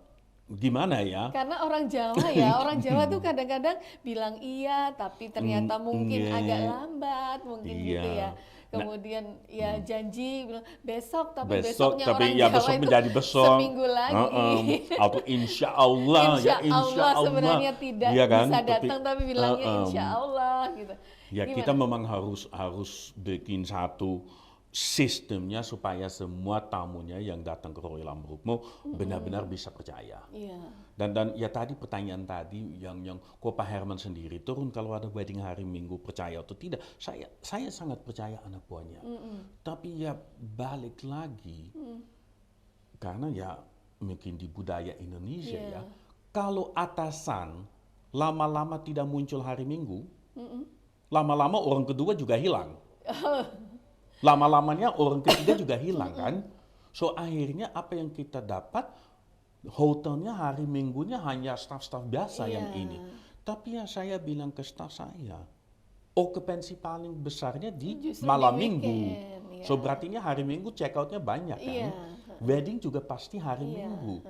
[SPEAKER 1] gimana ya?
[SPEAKER 2] Karena orang Jawa ya, orang Jawa tuh kadang-kadang bilang iya, tapi ternyata mungkin agak lambat, mungkin gitu ya. Kemudian ya janji bilang besok, tapi besoknya
[SPEAKER 1] tapi
[SPEAKER 2] orang
[SPEAKER 1] ya
[SPEAKER 2] Jawa
[SPEAKER 1] besok
[SPEAKER 2] itu
[SPEAKER 1] menjadi besok.
[SPEAKER 2] seminggu lagi.
[SPEAKER 1] Atau insya Allah,
[SPEAKER 2] Insya
[SPEAKER 1] ya insya
[SPEAKER 2] Allah
[SPEAKER 1] Allah.
[SPEAKER 2] sebenarnya tidak
[SPEAKER 1] Iya kan?
[SPEAKER 2] bisa datang, tapi bilangnya insya Allah gitu.
[SPEAKER 1] Ya
[SPEAKER 2] Gimana?
[SPEAKER 1] kita memang harus bikin satu sistemnya supaya semua tamunya yang datang ke Royal Amrukmo benar-benar bisa percaya.
[SPEAKER 2] Iya.
[SPEAKER 1] Dan ya tadi pertanyaan tadi yang kok Pak Herman sendiri turun kalau ada wedding hari Minggu, percaya atau tidak? Saya sangat percaya anak buahnya. Tapi ya balik lagi karena ya mungkin di budaya Indonesia ya, kalau atasan lama-lama tidak muncul hari Minggu, lama-lama orang kedua juga hilang. Lama-lamanya orang ketiga juga hilang kan. So akhirnya apa yang kita dapat, hotelnya hari Minggunya hanya staf-staf biasa yang ini. Tapi ya saya bilang ke staf saya, okupansi paling besarnya di
[SPEAKER 2] Justru
[SPEAKER 1] malam
[SPEAKER 2] di
[SPEAKER 1] Minggu.
[SPEAKER 2] weekend, ya.
[SPEAKER 1] So berartinya hari Minggu check out-nya banyak kan. Wedding juga pasti hari Minggu.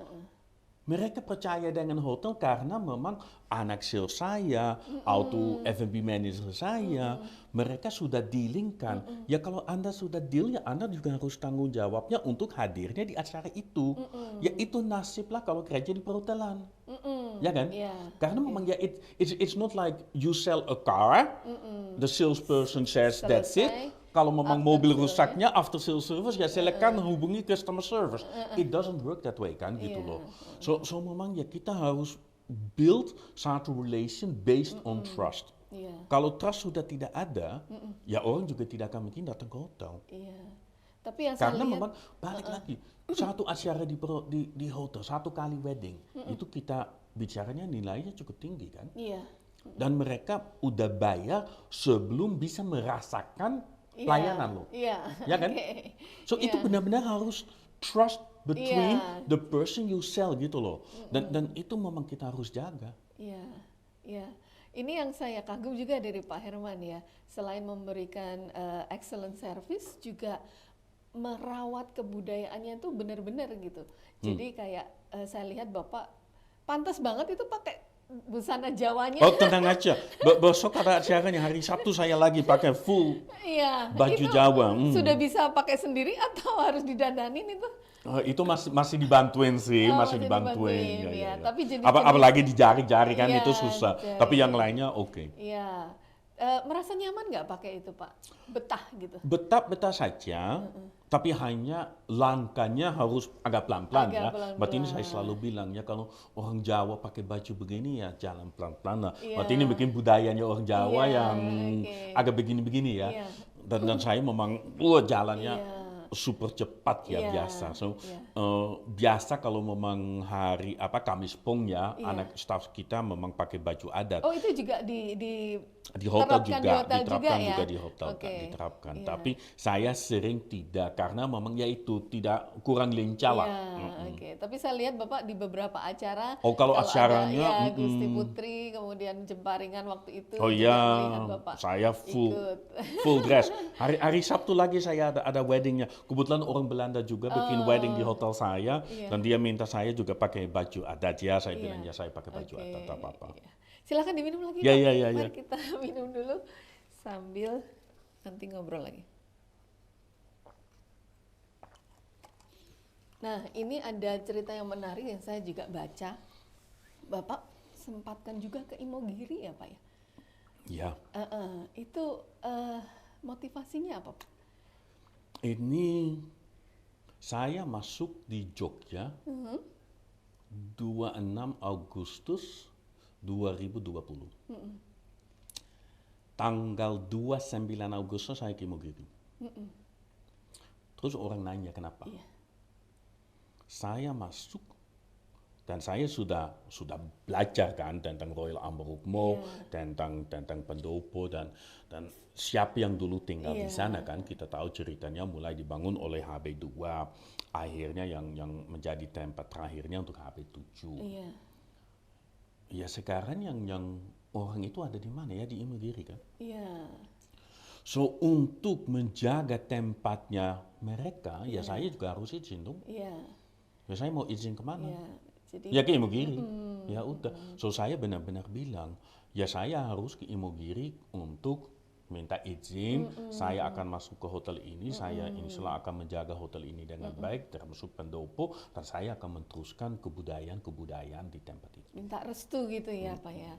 [SPEAKER 1] Mereka percaya dengan hotel karena memang anak sales saya, atau F&B manager saya, mereka sudah dealingkan. Ya kalau Anda sudah deal, ya Anda juga harus tanggung jawabnya untuk hadirnya di acara itu. Ya itu nasib lah kalau kerja di perhotelan. Ya kan? Karena memang ya it's not like you sell a car, the salesperson says that's it. Kalau memang mobil rusaknya, after sales service, ya silakan hubungi customer service. It doesn't work that way kan, gitu loh. So memang ya kita harus build satu relation based on trust. Kalau trust sudah tidak ada, ya orang juga tidak akan mungkin datang ke hotel.
[SPEAKER 2] Tapi yang
[SPEAKER 1] Karena
[SPEAKER 2] saya lihat,
[SPEAKER 1] memang balik lagi, satu acara di hotel, satu kali wedding, itu kita bicaranya nilainya cukup tinggi kan. Dan mereka udah bayar sebelum bisa merasakan pelayanan lo. Ya kan? So itu benar-benar harus trust between the person you sell gitu loh. Dan itu memang kita harus jaga.
[SPEAKER 2] Iya. Ini yang saya kagum juga dari Pak Herman ya. Selain memberikan excellent service, juga merawat kebudayaannya itu benar-benar gitu. Jadi kayak saya lihat Bapak pantas banget itu pakai busana Jawanya.
[SPEAKER 1] Oh tenang aja, besok ada acaranya hari Sabtu saya lagi pakai full baju
[SPEAKER 2] itu
[SPEAKER 1] Jawa.
[SPEAKER 2] Sudah bisa pakai sendiri atau harus didandanin itu?
[SPEAKER 1] Itu masih dibantuin sih, masih dibantuin.
[SPEAKER 2] Ya. Tapi jadi
[SPEAKER 1] apalagi di jari-jari kan itu susah.
[SPEAKER 2] jari.
[SPEAKER 1] Tapi yang lainnya oke.
[SPEAKER 2] Iya. Merasa nyaman nggak pakai itu Pak? Betah gitu?
[SPEAKER 1] Betah saja, tapi hanya langkahnya harus agak pelan-pelan ya. Berarti ini saya selalu bilang ya, kalau orang Jawa pakai baju begini ya jalan pelan-pelan lah. Berarti ini bikin budayanya orang Jawa yang agak begini-begini ya. Dan saya memang jalannya super cepat ya biasa. So biasa kalau memang hari Kamis Pong ya, anak staff kita memang pakai baju adat.
[SPEAKER 2] Oh itu juga di
[SPEAKER 1] hotel
[SPEAKER 2] terapkan
[SPEAKER 1] juga,
[SPEAKER 2] diterapkan
[SPEAKER 1] juga di hotel diterapkan. Tapi saya sering tidak karena memang ya itu tidak kurang lincah lah.
[SPEAKER 2] Tapi saya lihat Bapak di beberapa acara.
[SPEAKER 1] Kalau acaranya
[SPEAKER 2] ada, Gusti Putri, kemudian Jemparingan waktu itu.
[SPEAKER 1] Oh iya, saya full dress. Hari Sabtu lagi saya ada weddingnya. Kebetulan orang Belanda juga bikin wedding di hotel saya, dan dia minta saya juga pakai baju adat ya. Saya bilang ya saya pakai baju adat apa-apa.
[SPEAKER 2] Silakan diminum lagi.
[SPEAKER 1] Ya.
[SPEAKER 2] Mari kita minum dulu sambil nanti ngobrol lagi. Nah, ini ada cerita yang menarik yang saya juga baca. Bapak sempatkan juga ke Imogiri ya Pak ya?
[SPEAKER 1] Ya.
[SPEAKER 2] Itu Motivasinya apa, Pak?
[SPEAKER 1] Ini saya masuk di Jogja 26 Agustus 2020. Tanggal 29 Agustus saya ke Imogiri. Terus orang nanya kenapa?
[SPEAKER 2] Iya.
[SPEAKER 1] Saya masuk dan saya sudah belajar kan tentang Royal Ambarukmo, tentang pendopo dan siapa yang dulu tinggal di sana kan, kita tahu ceritanya mulai dibangun oleh HB2, akhirnya yang menjadi tempat terakhirnya untuk HB7.
[SPEAKER 2] Iya.
[SPEAKER 1] Ya sekarang yang orang itu ada di mana ya, di Imogiri kan?
[SPEAKER 2] Iya.
[SPEAKER 1] So untuk menjaga tempatnya mereka, ya saya juga harus izin dong.
[SPEAKER 2] Iya.
[SPEAKER 1] Ya saya mau izin kemana?
[SPEAKER 2] Iya. Jadi
[SPEAKER 1] Ya ke Imogiri. Ya udah. So saya benar-benar bilang, ya saya harus ke Imogiri untuk minta izin. Saya akan masuk ke hotel ini. Saya insya Allah akan menjaga hotel ini dengan baik, termasuk pendopo. Dan saya akan meneruskan kebudayaan di tempat itu.
[SPEAKER 2] minta restu gitu ya, Pak ya.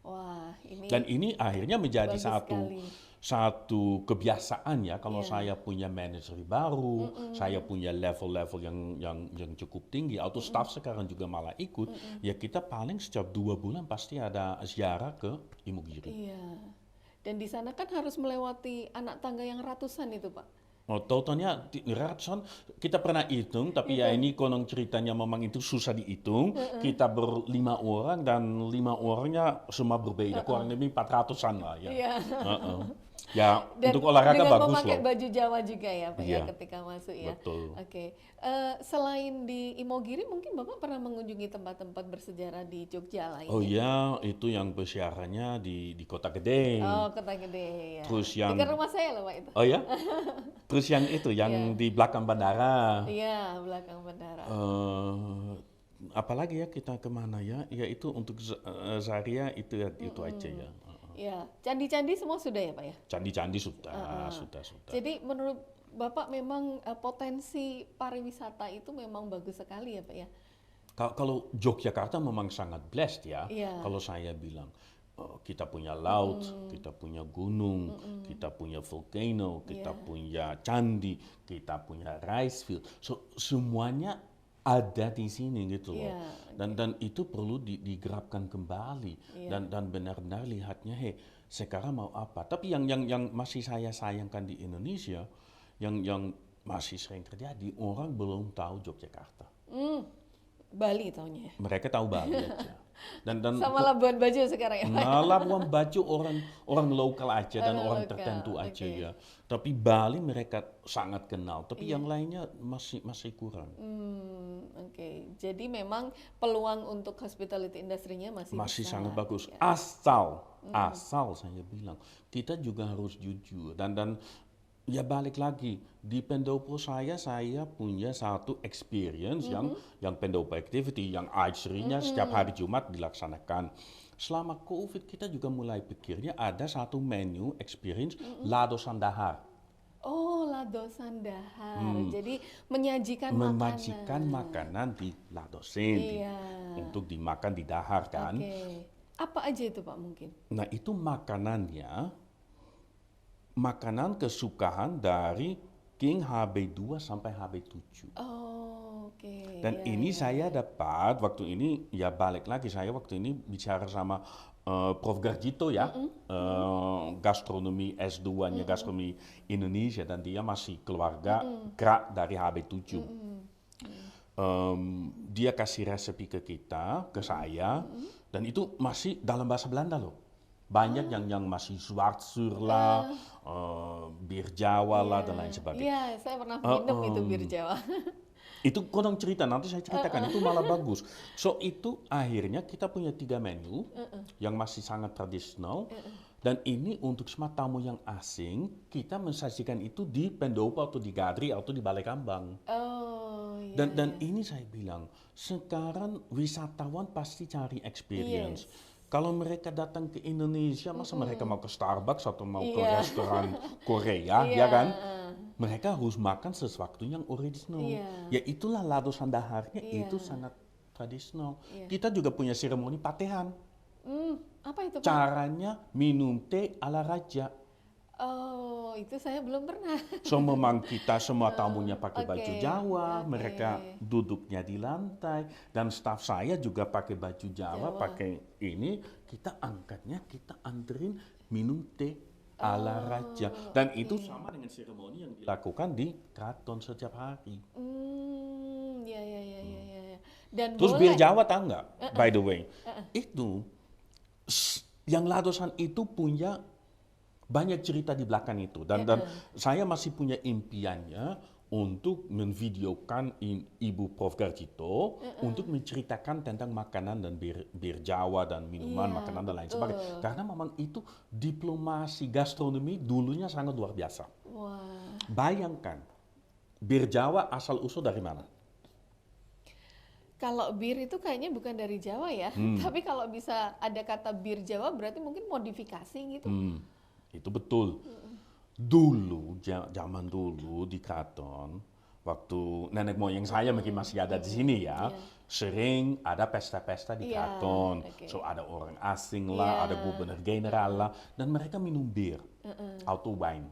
[SPEAKER 2] Wah, ini
[SPEAKER 1] Dan ini akhirnya menjadi
[SPEAKER 2] bagus sekali.
[SPEAKER 1] satu kebiasaan ya, kalau saya punya manajer baru, saya punya level-level yang cukup tinggi, atau staff sekarang juga malah ikut, ya kita paling setiap 2 bulan pasti ada ziarah ke Imogiri.
[SPEAKER 2] Iya. Dan di sana kan harus melewati anak tangga yang ratusan itu, Pak.
[SPEAKER 1] Oh, totalnya ratusan, kita pernah hitung, tapi ya ini konon ceritanya memang itu susah dihitung. Kita 5 orang dan 5 orangnya semua berbeda, kurang lebih 400-an lah ya.
[SPEAKER 2] Iya.
[SPEAKER 1] Ya,
[SPEAKER 2] Dan
[SPEAKER 1] untuk olahraga
[SPEAKER 2] dengan
[SPEAKER 1] bagus
[SPEAKER 2] memakai
[SPEAKER 1] loh.
[SPEAKER 2] baju Jawa juga ya, Pak ya,
[SPEAKER 1] Iya.
[SPEAKER 2] ketika masuk ya.
[SPEAKER 1] Betul.
[SPEAKER 2] Oke. Selain di Imogiri, mungkin Bapak pernah mengunjungi tempat-tempat bersejarah di Jogja lainnya?
[SPEAKER 1] Oh iya, itu yang bersiarannya di Kota Gede.
[SPEAKER 2] Oh, Kota Gede ya.
[SPEAKER 1] Terus yang-
[SPEAKER 2] Dekat rumah saya loh, Pak itu.
[SPEAKER 1] Oh ya? Terus yang itu, yang di belakang bandara.
[SPEAKER 2] Iya, belakang bandara.
[SPEAKER 1] Apalagi ya kita kemana ya? Ya itu untuk Zaria itu aja ya.
[SPEAKER 2] Iya, candi-candi semua sudah ya, Pak ya?
[SPEAKER 1] Candi-candi sudah.
[SPEAKER 2] Jadi menurut Bapak memang potensi pariwisata itu memang bagus sekali ya, Pak ya?
[SPEAKER 1] Kalau Yogyakarta memang sangat blessed ya.
[SPEAKER 2] Iya.
[SPEAKER 1] Kalau saya bilang kita punya laut, kita punya gunung, kita punya volcano, kita punya candi, kita punya rice field. So semuanya ada di sini gitu loh.
[SPEAKER 2] Iya,
[SPEAKER 1] Dan itu perlu digerapkan kembali dan benar-benar lihatnya, sekarang mau apa? Tapi yang masih saya sayangkan di Indonesia, yang masih sering terjadi, orang belum tahu Yogyakarta.
[SPEAKER 2] Bali taunya ya?
[SPEAKER 1] Mereka tahu Bali aja. Dan
[SPEAKER 2] Sama Labuan Bajo sekarang ya, Pak?
[SPEAKER 1] nah, Labuan Bajo orang lokal aja dan orang
[SPEAKER 2] lokal,
[SPEAKER 1] tertentu aja
[SPEAKER 2] oke.
[SPEAKER 1] ya. Tapi Bali mereka sangat kenal, tapi yang lainnya masih kurang.
[SPEAKER 2] Oke, jadi memang peluang untuk hospitality industry-nya masih besar.
[SPEAKER 1] Sangat bagus.
[SPEAKER 2] Ya.
[SPEAKER 1] Asal saya bilang kita juga harus jujur dan ya balik lagi di pendopo saya punya satu experience yang pendopo activity yang archery-nya setiap hari Jumat dilaksanakan. Selama COVID kita juga mulai pikirnya ada satu menu experience Lado Sandahar.
[SPEAKER 2] Oh, Lado Sandahar. Jadi menyajikan
[SPEAKER 1] Memajikan
[SPEAKER 2] makanan.
[SPEAKER 1] makanan di Lado Sendi
[SPEAKER 2] Iya.
[SPEAKER 1] untuk dimakan di dahar kan.
[SPEAKER 2] Oke. Apa aja itu, Pak, mungkin?
[SPEAKER 1] Nah itu makanan kesukaan dari King HB2 sampai HB7.
[SPEAKER 2] Oh, oke.
[SPEAKER 1] Dan
[SPEAKER 2] Ya,
[SPEAKER 1] ini
[SPEAKER 2] ya.
[SPEAKER 1] saya dapat waktu ini, ya balik lagi saya waktu ini bicara sama Prof. Garjito ya, gastronomi S2-nya gastronomi Indonesia, dan dia masih keluarga gerak dari HB7. Dia kasih resepi ke kita, ke saya, dan itu masih dalam bahasa Belanda loh. Banyak yang masih Zwartsuur lah, bir Jawa lah, dan lain sebagainya.
[SPEAKER 2] Iya, saya pernah minum itu bir Jawa.
[SPEAKER 1] Itu konon cerita, nanti saya ceritakan, itu malah bagus. So itu akhirnya kita punya 3 menu yang masih sangat tradisional. Dan ini untuk semua tamu yang asing, kita mensajikan itu di pendopo atau di Gadri atau di Balai Kambang.
[SPEAKER 2] Oh, iya.
[SPEAKER 1] Dan ini saya bilang, sekarang wisatawan pasti cari experience. Kalau mereka datang ke Indonesia, masa mereka mau ke Starbucks atau mau ke restoran Korea, ya kan? Mereka harus makan sesuatu yang original. Ya itulah Lado Sandaharnya, itu sangat tradisional. Kita juga punya seremoni patehan.
[SPEAKER 2] Apa itu, Pak?
[SPEAKER 1] Caranya minum teh ala raja.
[SPEAKER 2] Oh, itu saya belum pernah.
[SPEAKER 1] So memang kita semua tamunya pakai
[SPEAKER 2] Oke,
[SPEAKER 1] baju Jawa,
[SPEAKER 2] oke.
[SPEAKER 1] mereka duduknya di lantai, dan staf saya juga pakai baju Jawa,
[SPEAKER 2] Jawa.
[SPEAKER 1] pakai ini, kita angkatnya, kita anterin minum teh ala raja. Dan itu sama dengan seremoni yang dilakukan di keraton setiap hari.
[SPEAKER 2] Ya. Dan
[SPEAKER 1] Terus
[SPEAKER 2] boleh.
[SPEAKER 1] bir Jawa tahu nggak? By the way, itu yang Ladosan itu punya banyak cerita di belakang itu, dan saya masih punya impiannya untuk menvideokan Ibu Prof Garjito untuk menceritakan tentang makanan dan bir Jawa dan minuman,
[SPEAKER 2] Iya,
[SPEAKER 1] makanan dan lain
[SPEAKER 2] betul.
[SPEAKER 1] sebagainya. Karena memang itu diplomasi gastronomi dulunya sangat luar biasa.
[SPEAKER 2] Wah.
[SPEAKER 1] Bayangkan, bir Jawa asal usul dari mana?
[SPEAKER 2] Kalau bir itu kayaknya bukan dari Jawa ya. Tapi kalau bisa ada kata bir Jawa berarti mungkin modifikasi gitu.
[SPEAKER 1] Itu betul. Dulu, zaman dulu di keraton, waktu nenek moyang saya mungkin masih ada di sini ya, sering ada pesta-pesta di
[SPEAKER 2] Iya,
[SPEAKER 1] keraton.
[SPEAKER 2] oke.
[SPEAKER 1] So ada orang asing lah, ada gubernur general lah, dan mereka minum bir, auto wine.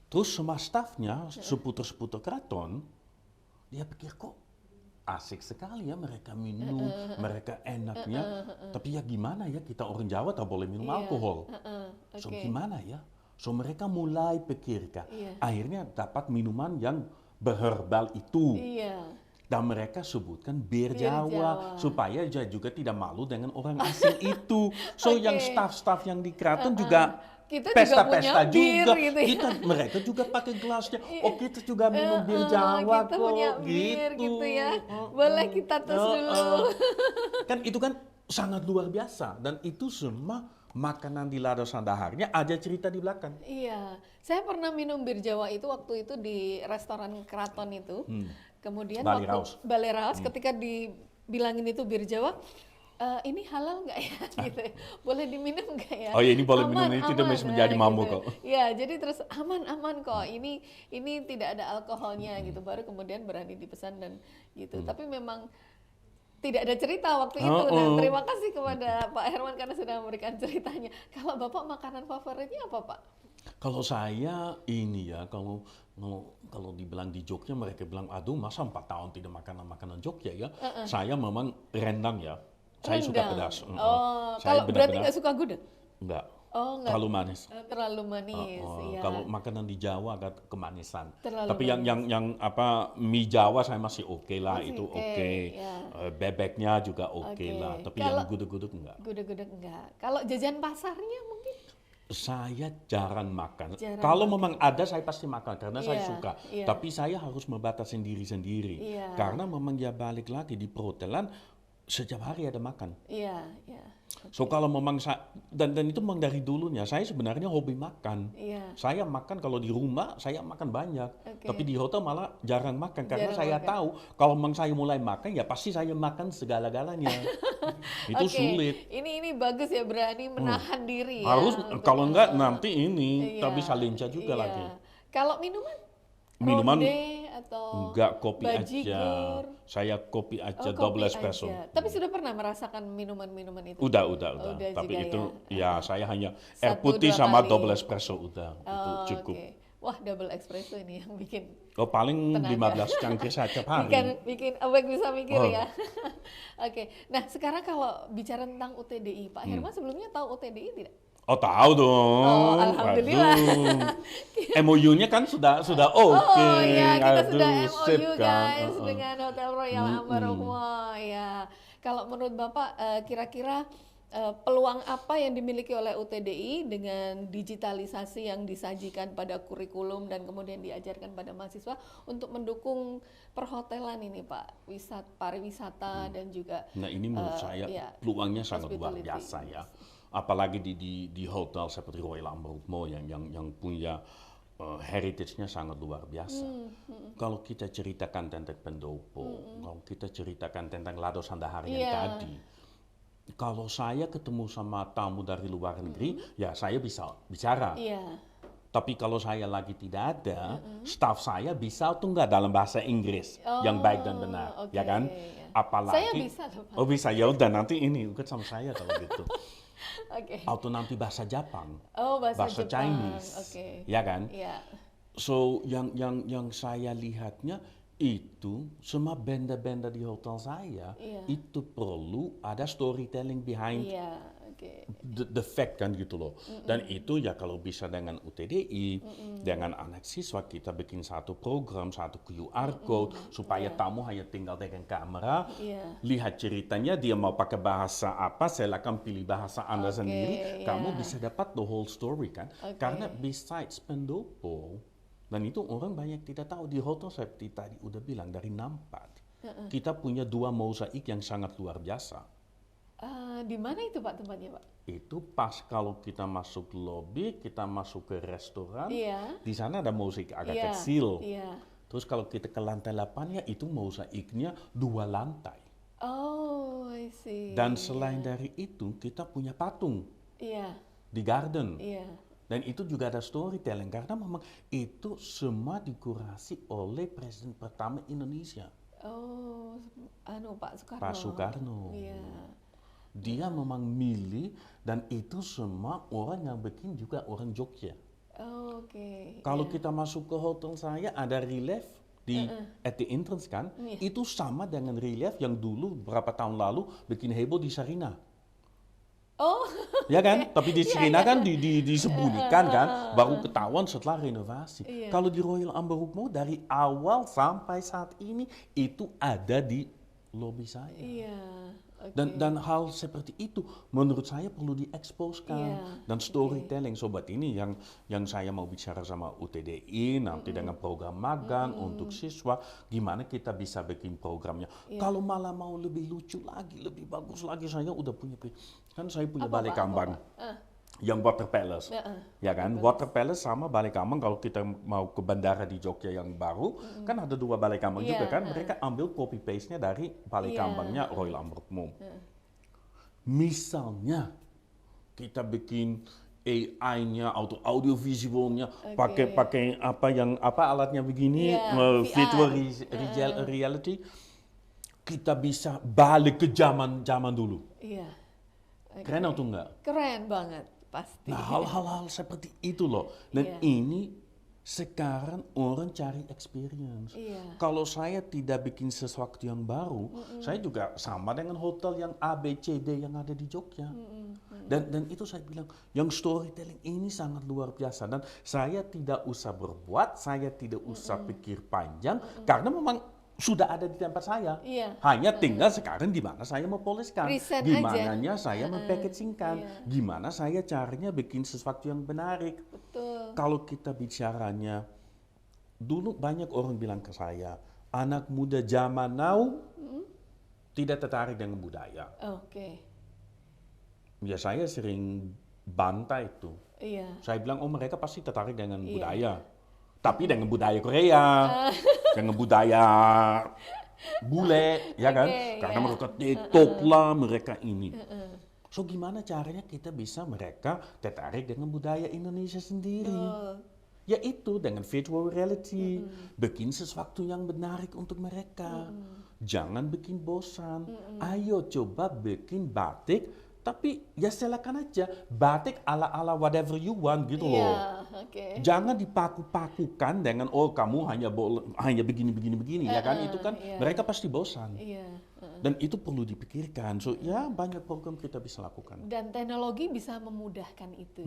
[SPEAKER 1] Terus semua stafnya, seputar-seputar keraton, dia pikir kok asik sekali ya mereka minum, mereka enaknya. Tapi ya gimana ya, kita orang Jawa tak boleh minum alkohol. So
[SPEAKER 2] Oke.
[SPEAKER 1] gimana ya? So mereka mulai pikirkan.
[SPEAKER 2] Iya.
[SPEAKER 1] Akhirnya dapat minuman yang berherbal itu.
[SPEAKER 2] Iya.
[SPEAKER 1] Dan mereka sebutkan bir
[SPEAKER 2] Bir
[SPEAKER 1] Jawa,
[SPEAKER 2] Jawa.
[SPEAKER 1] supaya dia juga tidak malu dengan orang asing itu. So
[SPEAKER 2] Oke.
[SPEAKER 1] yang staf-staf yang di keraton juga
[SPEAKER 2] Kita juga
[SPEAKER 1] pesta-pesta
[SPEAKER 2] punya bir
[SPEAKER 1] juga.
[SPEAKER 2] gitu ya.
[SPEAKER 1] Mereka juga pakai gelasnya. Oh kita juga minum bir Jawa
[SPEAKER 2] kita
[SPEAKER 1] kok.
[SPEAKER 2] punya bir gitu ya. Boleh kita tes dulu.
[SPEAKER 1] Kan itu kan sangat luar biasa, dan itu semua makanan di Ladosan Daharnya ada cerita di belakang.
[SPEAKER 2] Iya, saya pernah minum bir Jawa itu waktu itu di restoran keraton itu. Kemudian
[SPEAKER 1] Bali
[SPEAKER 2] waktu
[SPEAKER 1] Raus.
[SPEAKER 2] Bali Raus ketika dibilangin itu bir Jawa, ini halal nggak ya? Gitu. Boleh diminum nggak ya?
[SPEAKER 1] Oh ya, ini boleh minum, ini tidak
[SPEAKER 2] aman,
[SPEAKER 1] menjadi mabuk
[SPEAKER 2] gitu.
[SPEAKER 1] kok.
[SPEAKER 2] Ya, jadi terus aman kok. Ini tidak ada alkoholnya gitu. Baru kemudian berani dipesan dan gitu. Tapi memang tidak ada cerita waktu itu. Nah, terima kasih kepada Pak Herman karena sudah memberikan ceritanya. Kalau Bapak makanan favoritnya apa, Pak?
[SPEAKER 1] Kalau saya ini ya, kalau dibilang di Jogja mereka bilang, aduh masa 4 tahun tidak makan makanan Jogja ya. Saya memang rendang ya. Saya suka
[SPEAKER 2] Rendang.
[SPEAKER 1] pedas.
[SPEAKER 2] Oh,
[SPEAKER 1] Saya
[SPEAKER 2] kalau berarti
[SPEAKER 1] benar-benar-
[SPEAKER 2] nggak suka gudeg?
[SPEAKER 1] Enggak.
[SPEAKER 2] Oh, nggak.
[SPEAKER 1] Terlalu manis.
[SPEAKER 2] Terlalu manis, iya.
[SPEAKER 1] Kalau makanan di Jawa agak kemanisan.
[SPEAKER 2] Terlalu
[SPEAKER 1] Tapi yang apa mie Jawa saya masih oke lah,
[SPEAKER 2] Masih
[SPEAKER 1] itu
[SPEAKER 2] oke,
[SPEAKER 1] oke.
[SPEAKER 2] ya.
[SPEAKER 1] Bebeknya juga oke
[SPEAKER 2] Oke.
[SPEAKER 1] lah. Tapi
[SPEAKER 2] Kalau-
[SPEAKER 1] yang gudeg-gudeg enggak.
[SPEAKER 2] Gudeg-gudeg enggak. Kalau jajan pasarnya mungkin?
[SPEAKER 1] Saya jarang makan.
[SPEAKER 2] Jarang
[SPEAKER 1] Kalau
[SPEAKER 2] makan.
[SPEAKER 1] memang ada saya pasti makan karena saya
[SPEAKER 2] Iya,
[SPEAKER 1] suka.
[SPEAKER 2] iya.
[SPEAKER 1] Tapi saya harus membatasi diri sendiri.
[SPEAKER 2] Iya.
[SPEAKER 1] Karena memang dia balik lagi di perhotelan setiap hari ada makan.
[SPEAKER 2] Iya.
[SPEAKER 1] So kalau memang dan itu memang dari dulunya saya sebenarnya hobi makan.
[SPEAKER 2] Iya.
[SPEAKER 1] Saya makan kalau di rumah saya makan banyak,
[SPEAKER 2] Oke.
[SPEAKER 1] tapi di hotel malah jarang makan karena
[SPEAKER 2] Jarang
[SPEAKER 1] saya
[SPEAKER 2] makan.
[SPEAKER 1] tahu kalau memang saya mulai makan ya pasti saya makan segala-galanya. Itu
[SPEAKER 2] Oke,
[SPEAKER 1] sulit.
[SPEAKER 2] Ini bagus ya, berani menahan diri ya.
[SPEAKER 1] Harus
[SPEAKER 2] untuk-
[SPEAKER 1] kalau enggak nanti ini
[SPEAKER 2] Iya,
[SPEAKER 1] tak bisa lincah juga
[SPEAKER 2] iya.
[SPEAKER 1] lagi.
[SPEAKER 2] Kalau minuman?
[SPEAKER 1] Minuman
[SPEAKER 2] Ronde atau
[SPEAKER 1] enggak, kopi
[SPEAKER 2] bajigur?
[SPEAKER 1] aja. Saya kopi aja,
[SPEAKER 2] Oh,
[SPEAKER 1] double
[SPEAKER 2] kopi
[SPEAKER 1] espresso.
[SPEAKER 2] aja. Tapi sudah pernah merasakan minuman-minuman itu?
[SPEAKER 1] Udah.
[SPEAKER 2] Udah
[SPEAKER 1] Tapi
[SPEAKER 2] juga
[SPEAKER 1] itu
[SPEAKER 2] ya.
[SPEAKER 1] ya saya hanya air
[SPEAKER 2] 1,
[SPEAKER 1] putih
[SPEAKER 2] 2
[SPEAKER 1] sama
[SPEAKER 2] kali.
[SPEAKER 1] double espresso udah. Itu
[SPEAKER 2] Oh,
[SPEAKER 1] cukup.
[SPEAKER 2] oke. Wah, double espresso ini yang bikin
[SPEAKER 1] Oh paling
[SPEAKER 2] Tenaga.
[SPEAKER 1] 15 cangkir setiap hari.
[SPEAKER 2] bikin awake bisa mikir
[SPEAKER 1] Oh.
[SPEAKER 2] ya. Oke. Nah, sekarang kalau bicara tentang UTDI, Pak Herman sebelumnya tahu UTDI tidak?
[SPEAKER 1] Oh tahu dong.
[SPEAKER 2] Oh, alhamdulillah.
[SPEAKER 1] MOU-nya kan sudah oke.
[SPEAKER 2] Oh ya, kita
[SPEAKER 1] Aduh,
[SPEAKER 2] sudah
[SPEAKER 1] sip
[SPEAKER 2] MOU
[SPEAKER 1] kan.
[SPEAKER 2] guys dengan Hotel Royal Ambarong. Wah ya. Kalau menurut Bapak kira-kira peluang apa yang dimiliki oleh UTDI dengan digitalisasi yang disajikan pada kurikulum dan kemudian diajarkan pada mahasiswa untuk mendukung perhotelan ini Pak, pariwisata dan juga
[SPEAKER 1] Nah ini menurut saya
[SPEAKER 2] ya,
[SPEAKER 1] peluangnya sangat luar
[SPEAKER 2] hospitality.
[SPEAKER 1] biasa ya. Apalagi di hotel seperti Royal Ambarukmo yang punya heritage-nya sangat luar biasa. Kalau kita ceritakan tentang pendopo, kalau kita ceritakan tentang Ladosan Dahar yang
[SPEAKER 2] Iya.
[SPEAKER 1] tadi, kalau saya ketemu sama tamu dari luar negeri, ya saya bisa bicara.
[SPEAKER 2] Iya.
[SPEAKER 1] Tapi kalau saya lagi tidak ada, staf saya bisa atau enggak dalam bahasa Inggris yang baik dan benar,
[SPEAKER 2] oke,
[SPEAKER 1] ya kan?
[SPEAKER 2] iya.
[SPEAKER 1] Apalagi
[SPEAKER 2] Saya bisa loh, Pak.
[SPEAKER 1] Oh bisa, ya udah nanti ini ikut sama saya kalau gitu.
[SPEAKER 2] Oke.
[SPEAKER 1] atau nanti bahasa Jepang,
[SPEAKER 2] Oh, bahasa Jepang.
[SPEAKER 1] Chinese,
[SPEAKER 2] Oke.
[SPEAKER 1] ya kan?
[SPEAKER 2] Iya.
[SPEAKER 1] So yang saya lihatnya itu semua benda-benda di hotel saya
[SPEAKER 2] Iya.
[SPEAKER 1] itu perlu ada storytelling behind
[SPEAKER 2] Iya, oke.
[SPEAKER 1] the fact kan gitu loh. Dan itu ya kalau bisa dengan UTDI, dengan anak siswa kita bikin satu program, satu QR code supaya tamu hanya tinggal dengan kamera,
[SPEAKER 2] Iya.
[SPEAKER 1] lihat ceritanya, dia mau pakai bahasa apa, silakan pilih bahasa Anda
[SPEAKER 2] Oke,
[SPEAKER 1] sendiri, kamu
[SPEAKER 2] ya.
[SPEAKER 1] bisa dapat the whole story kan.
[SPEAKER 2] Oke.
[SPEAKER 1] Karena besides pendopo, dan itu orang banyak tidak tahu, di hotel seperti tadi udah bilang dari Nampak, kita punya 2 mozaik yang sangat luar biasa.
[SPEAKER 2] Di mana itu Pak tempatnya Pak?
[SPEAKER 1] Itu pas kalau kita masuk lobby, kita masuk ke restoran,
[SPEAKER 2] Iya.
[SPEAKER 1] di sana ada mozaik agak
[SPEAKER 2] Iya.
[SPEAKER 1] kecil.
[SPEAKER 2] Iya.
[SPEAKER 1] Terus kalau kita ke lantai 8 ya itu mozaiknya 2 lantai.
[SPEAKER 2] Oh, I see.
[SPEAKER 1] Dan selain dari itu kita punya patung
[SPEAKER 2] Iya.
[SPEAKER 1] di garden.
[SPEAKER 2] Iya.
[SPEAKER 1] Dan itu juga ada storytelling karena memang itu semua dikurasi oleh Presiden pertama Indonesia,
[SPEAKER 2] Oh, Pak Soekarno.
[SPEAKER 1] Pak Soekarno.
[SPEAKER 2] Iya.
[SPEAKER 1] Dia memang milih dan itu semua orang yang bikin juga orang Jogja.
[SPEAKER 2] Oh, oke.
[SPEAKER 1] Kalau
[SPEAKER 2] Iya.
[SPEAKER 1] kita masuk ke hotel saya ada relief di at the entrance kan,
[SPEAKER 2] Iya.
[SPEAKER 1] itu sama dengan relief yang dulu berapa tahun lalu bikin heboh di Sarina.
[SPEAKER 2] Oh,
[SPEAKER 1] Ya kan? Tapi di Sarina kan disembunyikan kan, baru ketahuan setelah renovasi.
[SPEAKER 2] Iya.
[SPEAKER 1] Kalau di Royal Amberwood Mall dari awal sampai saat ini itu ada di lobi saya.
[SPEAKER 2] iya. Oke.
[SPEAKER 1] Dan hal seperti itu menurut saya perlu dieksposkan
[SPEAKER 2] Iya,
[SPEAKER 1] dan storytelling. Sobat ini yang saya mau bicara sama UTDI nanti dengan program magang untuk siswa, gimana kita bisa bikin programnya.
[SPEAKER 2] Iya.
[SPEAKER 1] Kalau malah mau lebih lucu lagi, lebih bagus lagi, saya udah punya, kan saya punya
[SPEAKER 2] Apa,
[SPEAKER 1] Balai
[SPEAKER 2] Pak?
[SPEAKER 1] Kambang
[SPEAKER 2] Apa, Pak?
[SPEAKER 1] yang Water Palace.
[SPEAKER 2] Heeh.
[SPEAKER 1] Ya kan, Water Palace sama Balai Kambang kalau kita mau ke bandara di Jogja yang baru, kan ada 2 Balai Kambang
[SPEAKER 2] Iya,
[SPEAKER 1] juga kan, mereka ambil copy paste-nya dari Balai
[SPEAKER 2] Iya.
[SPEAKER 1] Kambangnya Royal Amberwood Mall. Misalnya kita bikin AI-nya atau audio visualnya pakai apa alatnya begini,
[SPEAKER 2] Iya,
[SPEAKER 1] virtual
[SPEAKER 2] VR.
[SPEAKER 1] reality, kita bisa balik ke zaman dulu.
[SPEAKER 2] Iya. Oke.
[SPEAKER 1] Keren atau enggak?
[SPEAKER 2] Keren banget, pasti.
[SPEAKER 1] Nah, hal-hal seperti itu loh. Dan
[SPEAKER 2] Iya.
[SPEAKER 1] ini sekarang orang cari experience.
[SPEAKER 2] Iya.
[SPEAKER 1] Kalau saya tidak bikin sesuatu yang baru, saya juga sama dengan hotel yang A, B, C, D yang ada di Jogja. Dan itu saya bilang, yang storytelling ini sangat luar biasa. Dan saya tidak usah berbuat, saya tidak usah pikir panjang, karena memang sudah ada di tempat saya.
[SPEAKER 2] Iya.
[SPEAKER 1] Hanya tinggal sekarang gimana saya mempoliskan,
[SPEAKER 2] Riset
[SPEAKER 1] gimana saya mempackagingkan,
[SPEAKER 2] iya.
[SPEAKER 1] gimana saya caranya bikin sesuatu yang menarik.
[SPEAKER 2] Betul.
[SPEAKER 1] Kalau kita bicaranya, dulu banyak orang bilang ke saya, anak muda zaman now tidak tertarik dengan budaya.
[SPEAKER 2] Oke.
[SPEAKER 1] Ya saya sering bantah itu.
[SPEAKER 2] Iya.
[SPEAKER 1] Saya bilang, oh mereka pasti tertarik dengan
[SPEAKER 2] Iya.
[SPEAKER 1] budaya. Tapi dengan budaya Korea, dengan budaya bule, ya kan?
[SPEAKER 2] Oke,
[SPEAKER 1] Karena
[SPEAKER 2] ya.
[SPEAKER 1] mereka TikTok lah, mereka ini. So gimana caranya kita bisa mereka tertarik dengan budaya Indonesia sendiri?
[SPEAKER 2] Betul.
[SPEAKER 1] Yaitu dengan virtual reality, bikin sesuatu yang menarik untuk mereka. Jangan bikin bosan. Ayo coba bikin batik, tapi ya silakan aja batik ala-ala whatever you want gitu loh.
[SPEAKER 2] Iya, oke.
[SPEAKER 1] Jangan dipaku-pakukan dengan oh kamu hanya begini ya kan, itu kan
[SPEAKER 2] iya.
[SPEAKER 1] mereka pasti bosan.
[SPEAKER 2] Iya.
[SPEAKER 1] Dan itu perlu dipikirkan. So ya banyak program kita bisa lakukan.
[SPEAKER 2] Dan teknologi bisa memudahkan itu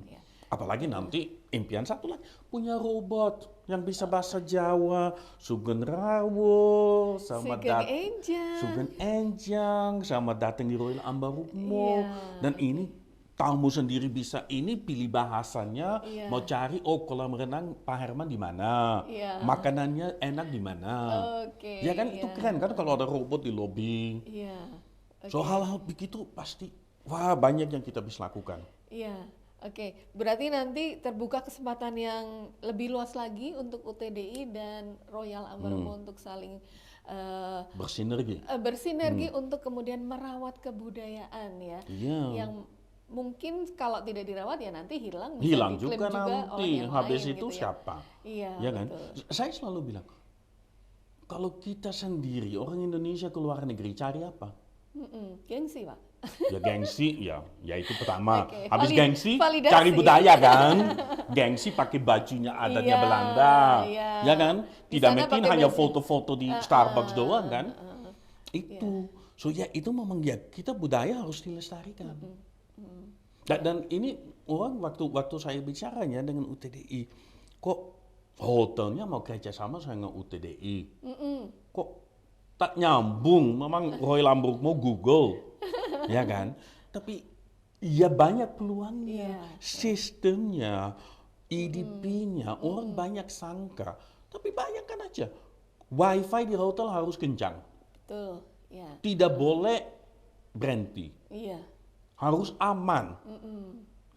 [SPEAKER 2] ya.
[SPEAKER 1] Apalagi nanti impian satu lagi punya robot yang bisa bahasa Jawa, Sugeng Rawo, sama Sugeng Enjang, sama datang di Royal Amberwood Mall.
[SPEAKER 2] Iya.
[SPEAKER 1] Dan ini tamu sendiri bisa ini pilih bahasanya,
[SPEAKER 2] Iya.
[SPEAKER 1] mau cari oh kolam renang Pak Herman di mana,
[SPEAKER 2] Iya.
[SPEAKER 1] makanannya enak di mana.
[SPEAKER 2] Oke,
[SPEAKER 1] Ya kan itu
[SPEAKER 2] iya.
[SPEAKER 1] keren kan kalau ada robot di lobi.
[SPEAKER 2] Iya.
[SPEAKER 1] So hal-hal begitu pasti wah banyak yang kita bisa lakukan.
[SPEAKER 2] Iya. Oke, berarti nanti terbuka kesempatan yang lebih luas lagi untuk UTDI dan Royal Amberwood untuk saling bersinergi untuk kemudian merawat kebudayaan ya.
[SPEAKER 1] Iya.
[SPEAKER 2] Yang mungkin kalau tidak dirawat ya nanti hilang. bisa
[SPEAKER 1] Hilang
[SPEAKER 2] diklaim
[SPEAKER 1] juga
[SPEAKER 2] orang
[SPEAKER 1] nanti
[SPEAKER 2] yang
[SPEAKER 1] habis
[SPEAKER 2] lain
[SPEAKER 1] itu
[SPEAKER 2] gitu ya.
[SPEAKER 1] siapa?
[SPEAKER 2] Iya,
[SPEAKER 1] Ya kan?
[SPEAKER 2] betul.
[SPEAKER 1] Saya selalu bilang kalau kita sendiri orang Indonesia ke luar negeri cari apa?
[SPEAKER 2] Gengsi Pak.
[SPEAKER 1] Ya gengsi, ya itu pertama.
[SPEAKER 2] Oke,
[SPEAKER 1] Habis gengsi,
[SPEAKER 2] validasi.
[SPEAKER 1] cari budaya kan. Gengsi pakai bajunya adatnya
[SPEAKER 2] Iya,
[SPEAKER 1] Belanda,
[SPEAKER 2] iya.
[SPEAKER 1] ya kan?
[SPEAKER 2] Di
[SPEAKER 1] Tidak
[SPEAKER 2] sana
[SPEAKER 1] mungkin
[SPEAKER 2] pakai
[SPEAKER 1] hanya
[SPEAKER 2] baju.
[SPEAKER 1] foto-foto di Starbucks doang kan?
[SPEAKER 2] Iya.
[SPEAKER 1] Itu. So ya itu memang ya kita budaya harus dilestarikan. Dan ini orang waktu saya bicaranya dengan UTDI, kok hotelnya mau kerjasama dengan UTDI? Kok tak nyambung? Memang Roy Lamborghini mau Google, ya kan? Tapi ya banyak peluangnya,
[SPEAKER 2] Iya.
[SPEAKER 1] sistemnya, EDP-nya, orang banyak sangka. Tapi bayangkan aja, WiFi di hotel harus kencang,
[SPEAKER 2] Betul. Ya.
[SPEAKER 1] tidak boleh berhenti,
[SPEAKER 2] Iya.
[SPEAKER 1] harus aman.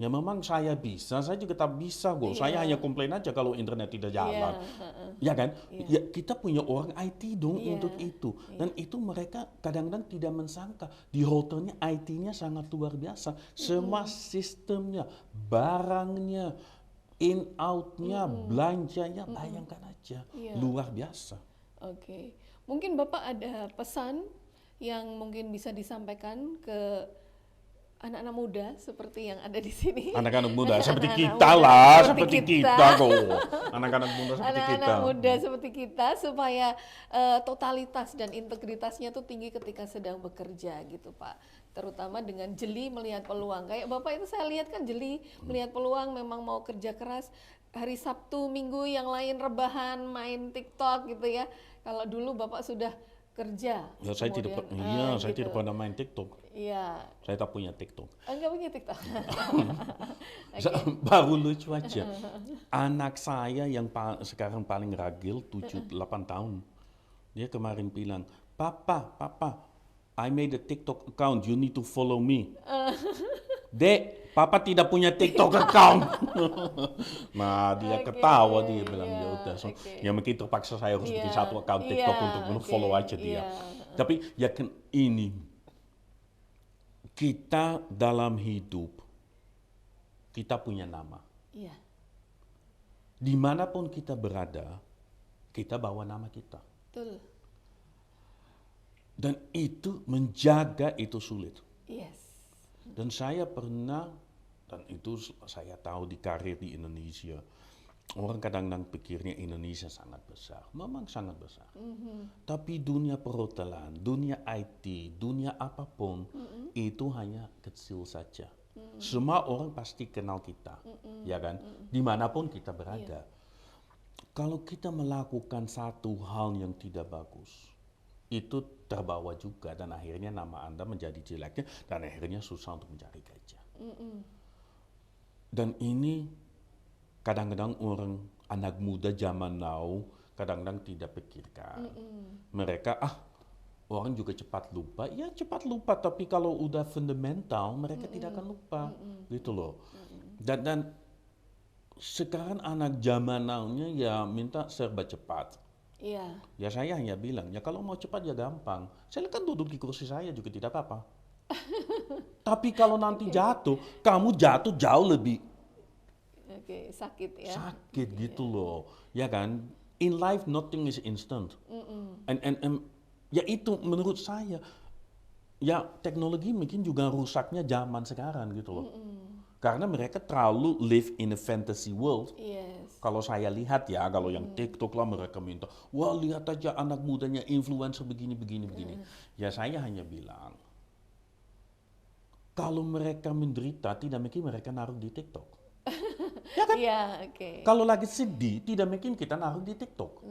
[SPEAKER 1] Ya memang saya bisa, saya juga tak bisa kok. Saya hanya komplain aja kalau internet tidak jalan. Ya kan? Ya, kita punya orang IT dong
[SPEAKER 2] Iya.
[SPEAKER 1] untuk itu. Dan itu mereka kadang-kadang tidak mensangka. Di hotelnya IT-nya sangat luar biasa. Semua sistemnya, barangnya, in-out-nya, belanjanya, bayangkan aja.
[SPEAKER 2] Iya.
[SPEAKER 1] Luar biasa.
[SPEAKER 2] Oke. Mungkin Bapak ada pesan yang mungkin bisa disampaikan ke anak-anak muda seperti yang ada di sini.
[SPEAKER 1] Anak-anak muda seperti
[SPEAKER 2] Anak-anak
[SPEAKER 1] kita
[SPEAKER 2] muda
[SPEAKER 1] lah,
[SPEAKER 2] seperti
[SPEAKER 1] seperti
[SPEAKER 2] kita.
[SPEAKER 1] kita kok. Anak-anak muda seperti kita.
[SPEAKER 2] Anak-anak muda seperti kita supaya totalitas dan integritasnya tuh tinggi ketika sedang bekerja gitu Pak. Terutama dengan jeli melihat peluang. Kayak Bapak itu saya lihat kan jeli melihat peluang, memang mau kerja keras. Hari Sabtu, Minggu yang lain rebahan, main TikTok gitu ya. Kalau dulu Bapak sudah kerja.
[SPEAKER 1] Ya, saya tidak,
[SPEAKER 2] kemudian,
[SPEAKER 1] saya
[SPEAKER 2] gitu.
[SPEAKER 1] tidak pernah main TikTok.
[SPEAKER 2] Iya.
[SPEAKER 1] Saya tak punya TikTok.
[SPEAKER 2] Enggak punya TikTok.
[SPEAKER 1] Baru lucu aja. Anak saya yang sekarang paling ragil 7-8 tahun. Dia kemarin bilang, Papa, I made a TikTok account, you need to follow me. Dek, Papa tidak punya TikTok account. Nah, dia ketawa, dia bilang, ya udah. So, ya mungkin terpaksa saya harus bikin satu account TikTok untuk follow aja dia. Tapi ya kan ini, kita dalam hidup, kita punya nama.
[SPEAKER 2] Iya.
[SPEAKER 1] Dimanapun kita berada, kita bawa nama kita.
[SPEAKER 2] Betul.
[SPEAKER 1] Dan itu menjaga itu sulit.
[SPEAKER 2] Yes.
[SPEAKER 1] Dan saya pernah, dan itu saya tahu di karir di Indonesia, orang kadang-kadang pikirnya Indonesia sangat besar. Memang sangat besar. Tapi dunia perhotelan, dunia IT, dunia apapun, itu hanya kecil saja. Semua orang pasti kenal kita, ya kan? Dimanapun kita berada. Kalau kita melakukan satu hal yang tidak bagus, itu terbawa juga dan akhirnya nama Anda menjadi jeleknya dan akhirnya susah untuk mencari kerja. Dan ini kadang-kadang orang anak muda zaman now kadang-kadang tidak pikirkan. Mereka orang juga cepat lupa. Ya cepat lupa, tapi kalau udah fundamental mereka tidak akan lupa. Gitu loh. Dan sekarang anak zaman now-nya ya minta serba cepat.
[SPEAKER 2] Iya.
[SPEAKER 1] Ya saya hanya bilang, ya kalau mau cepat ya gampang. Saya kan duduk di kursi saya juga tidak apa-apa. Tapi kalau nanti jatuh, kamu jatuh jauh lebih
[SPEAKER 2] Oke, sakit ya.
[SPEAKER 1] sakit gitu loh. Ya kan? In life nothing is instant. And ya itu menurut saya, ya teknologi mungkin juga rusaknya zaman sekarang gitu loh. Karena mereka terlalu live in a fantasy world.
[SPEAKER 2] Yes.
[SPEAKER 1] Kalau saya lihat ya, kalau yang TikTok lah mereka minta, wah lihat aja anak mudanya influencer begini. Ya saya hanya bilang, kalau mereka menderita, tidak mungkin mereka naruh di TikTok. Ya kan?
[SPEAKER 2] Iya, oke.
[SPEAKER 1] Kalau lagi sedih, tidak mungkin kita naruh di TikTok.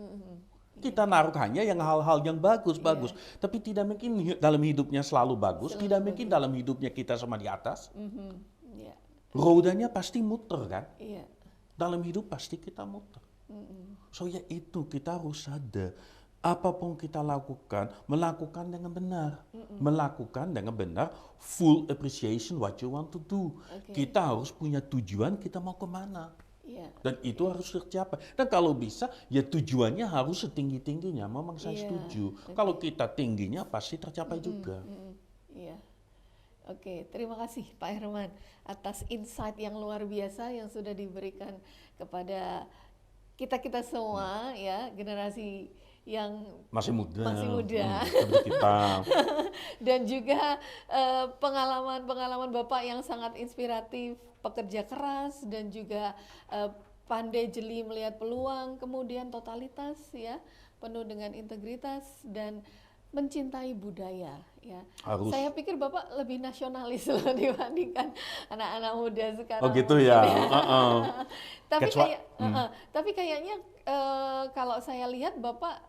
[SPEAKER 1] Kita naruh hanya yang hal-hal yang bagus. Tapi tidak mungkin dalam hidupnya selalu bagus, tidak mungkin dalam hidupnya kita sama di atas.
[SPEAKER 2] Iya.
[SPEAKER 1] Rodanya pasti muter kan?
[SPEAKER 2] Iya.
[SPEAKER 1] Dalam hidup pasti kita muter. So ya itu kita harus sadar. Apapun kita lakukan, melakukan dengan benar. Melakukan dengan benar, full appreciation what you want to do. Kita harus punya tujuan, kita mau kemana.
[SPEAKER 2] Iya.
[SPEAKER 1] Dan itu harus tercapai. Dan kalau bisa, ya tujuannya harus setinggi-tingginya. Memang saya setuju. Kalau kita tingginya pasti tercapai juga.
[SPEAKER 2] Iya. Oke, terima kasih Pak Herman atas insight yang luar biasa yang sudah diberikan kepada kita semua ya, generasi yang
[SPEAKER 1] Masih muda.
[SPEAKER 2] Masih muda.
[SPEAKER 1] Seperti kita.
[SPEAKER 2] dan juga pengalaman-pengalaman Bapak yang sangat inspiratif, pekerja keras dan juga pandai jeli melihat peluang, kemudian totalitas ya, penuh dengan integritas dan mencintai budaya ya.
[SPEAKER 1] Harus.
[SPEAKER 2] Saya pikir Bapak lebih nasionalis loh dibandingkan anak-anak muda sekarang.
[SPEAKER 1] Oh gitu ya.
[SPEAKER 2] Tapi
[SPEAKER 1] Kecuali-
[SPEAKER 2] kayak tapi kayaknya kalau saya lihat Bapak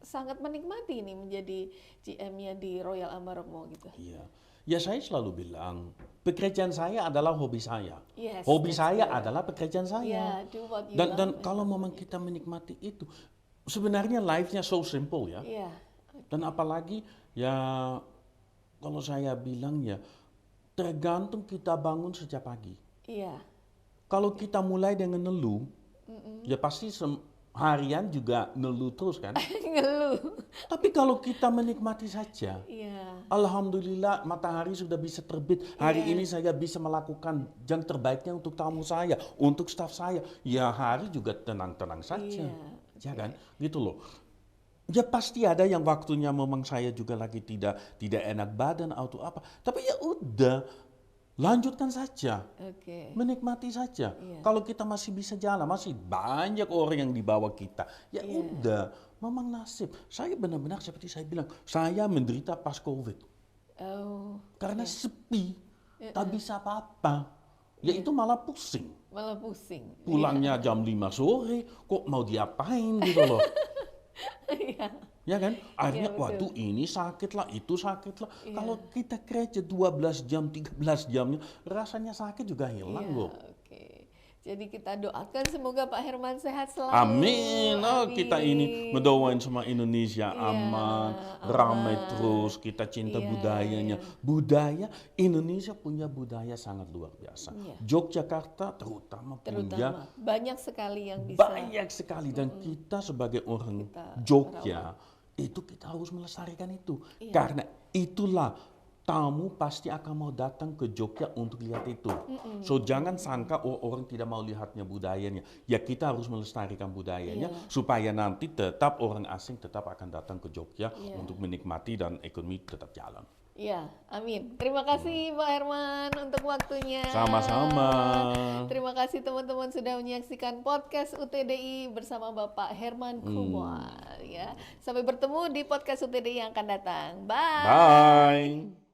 [SPEAKER 2] sangat menikmati nih menjadi GM-nya di Royal Ambarukmo gitu.
[SPEAKER 1] Iya. Ya saya selalu bilang, pekerjaan saya adalah hobi saya.
[SPEAKER 2] Yes,
[SPEAKER 1] Hobi
[SPEAKER 2] that's
[SPEAKER 1] saya
[SPEAKER 2] good.
[SPEAKER 1] adalah pekerjaan saya.
[SPEAKER 2] Yeah, do what you
[SPEAKER 1] Dan
[SPEAKER 2] love.
[SPEAKER 1] kalau memang kita menikmati itu, sebenarnya life-nya so simple ya.
[SPEAKER 2] Iya.
[SPEAKER 1] Dan apalagi ya kalau saya bilang ya, tergantung kita bangun sejak pagi.
[SPEAKER 2] Iya.
[SPEAKER 1] Kalau kita mulai dengan ngeluh, ya pasti harian juga ngeluh terus kan.
[SPEAKER 2] Ngeluh.
[SPEAKER 1] Tapi kalau kita menikmati saja,
[SPEAKER 2] Iya.
[SPEAKER 1] alhamdulillah matahari sudah bisa terbit. Hari ini saya bisa melakukan yang terbaiknya untuk tamu saya, untuk staf saya. Ya hari juga tenang-tenang saja.
[SPEAKER 2] Iya,
[SPEAKER 1] Ya kan? Gitu loh. Ya pasti ada yang waktunya memang saya juga lagi tidak enak badan atau apa. Tapi ya udah, lanjutkan saja.
[SPEAKER 2] Oke.
[SPEAKER 1] Menikmati saja.
[SPEAKER 2] Iya.
[SPEAKER 1] Kalau kita masih bisa jalan, masih banyak orang yang di bawah kita. Ya
[SPEAKER 2] Iya.
[SPEAKER 1] udah, memang nasib. Saya benar-benar seperti saya bilang, saya menderita pas COVID.
[SPEAKER 2] Oh,
[SPEAKER 1] Karena sepi, tak bisa apa-apa. Ya itu malah pusing.
[SPEAKER 2] malah pusing.
[SPEAKER 1] Pulangnya jam 5 sore, kok mau diapain gitu loh.
[SPEAKER 2] Iya.
[SPEAKER 1] Ya kan? Akhirnya
[SPEAKER 2] Iya, betul.
[SPEAKER 1] waktu ini sakit lah, itu sakit lah.
[SPEAKER 2] Iya.
[SPEAKER 1] Kalau kita kerja 12 jam, 13 jamnya, rasanya sakit juga hilang
[SPEAKER 2] Iya,
[SPEAKER 1] loh.
[SPEAKER 2] oke. Jadi kita doakan semoga Pak Herman sehat selalu.
[SPEAKER 1] Amin. Oh, kita ini
[SPEAKER 2] Amin.
[SPEAKER 1] mendoain sama Indonesia
[SPEAKER 2] Iya,
[SPEAKER 1] aman,
[SPEAKER 2] aman.
[SPEAKER 1] ramai terus, kita cinta
[SPEAKER 2] Iya,
[SPEAKER 1] budayanya.
[SPEAKER 2] iya.
[SPEAKER 1] Budaya, Indonesia punya budaya sangat luar biasa.
[SPEAKER 2] Iya.
[SPEAKER 1] Yogyakarta terutama punya
[SPEAKER 2] Terutama banyak sekali yang bisa.
[SPEAKER 1] banyak sekali. Dan kita sebagai orang
[SPEAKER 2] Kita
[SPEAKER 1] Jogja, itu kita harus melestarikan itu.
[SPEAKER 2] Iya.
[SPEAKER 1] Karena itulah tamu pasti akan mau datang ke Jogja untuk lihat itu. So jangan sangka orang tidak mau lihatnya budayanya. Ya kita harus melestarikan budayanya
[SPEAKER 2] Iya.
[SPEAKER 1] supaya nanti tetap orang asing tetap akan datang ke Jogja
[SPEAKER 2] Iya.
[SPEAKER 1] untuk menikmati dan ekonomi tetap jalan.
[SPEAKER 2] Ya, amin. Terima kasih Pak Herman untuk waktunya.
[SPEAKER 1] Sama-sama.
[SPEAKER 2] Terima kasih teman-teman sudah menyaksikan podcast UTDI bersama Bapak Herman Kumwal ya. Sampai bertemu di podcast UTDI yang akan datang. Bye.
[SPEAKER 1] Bye.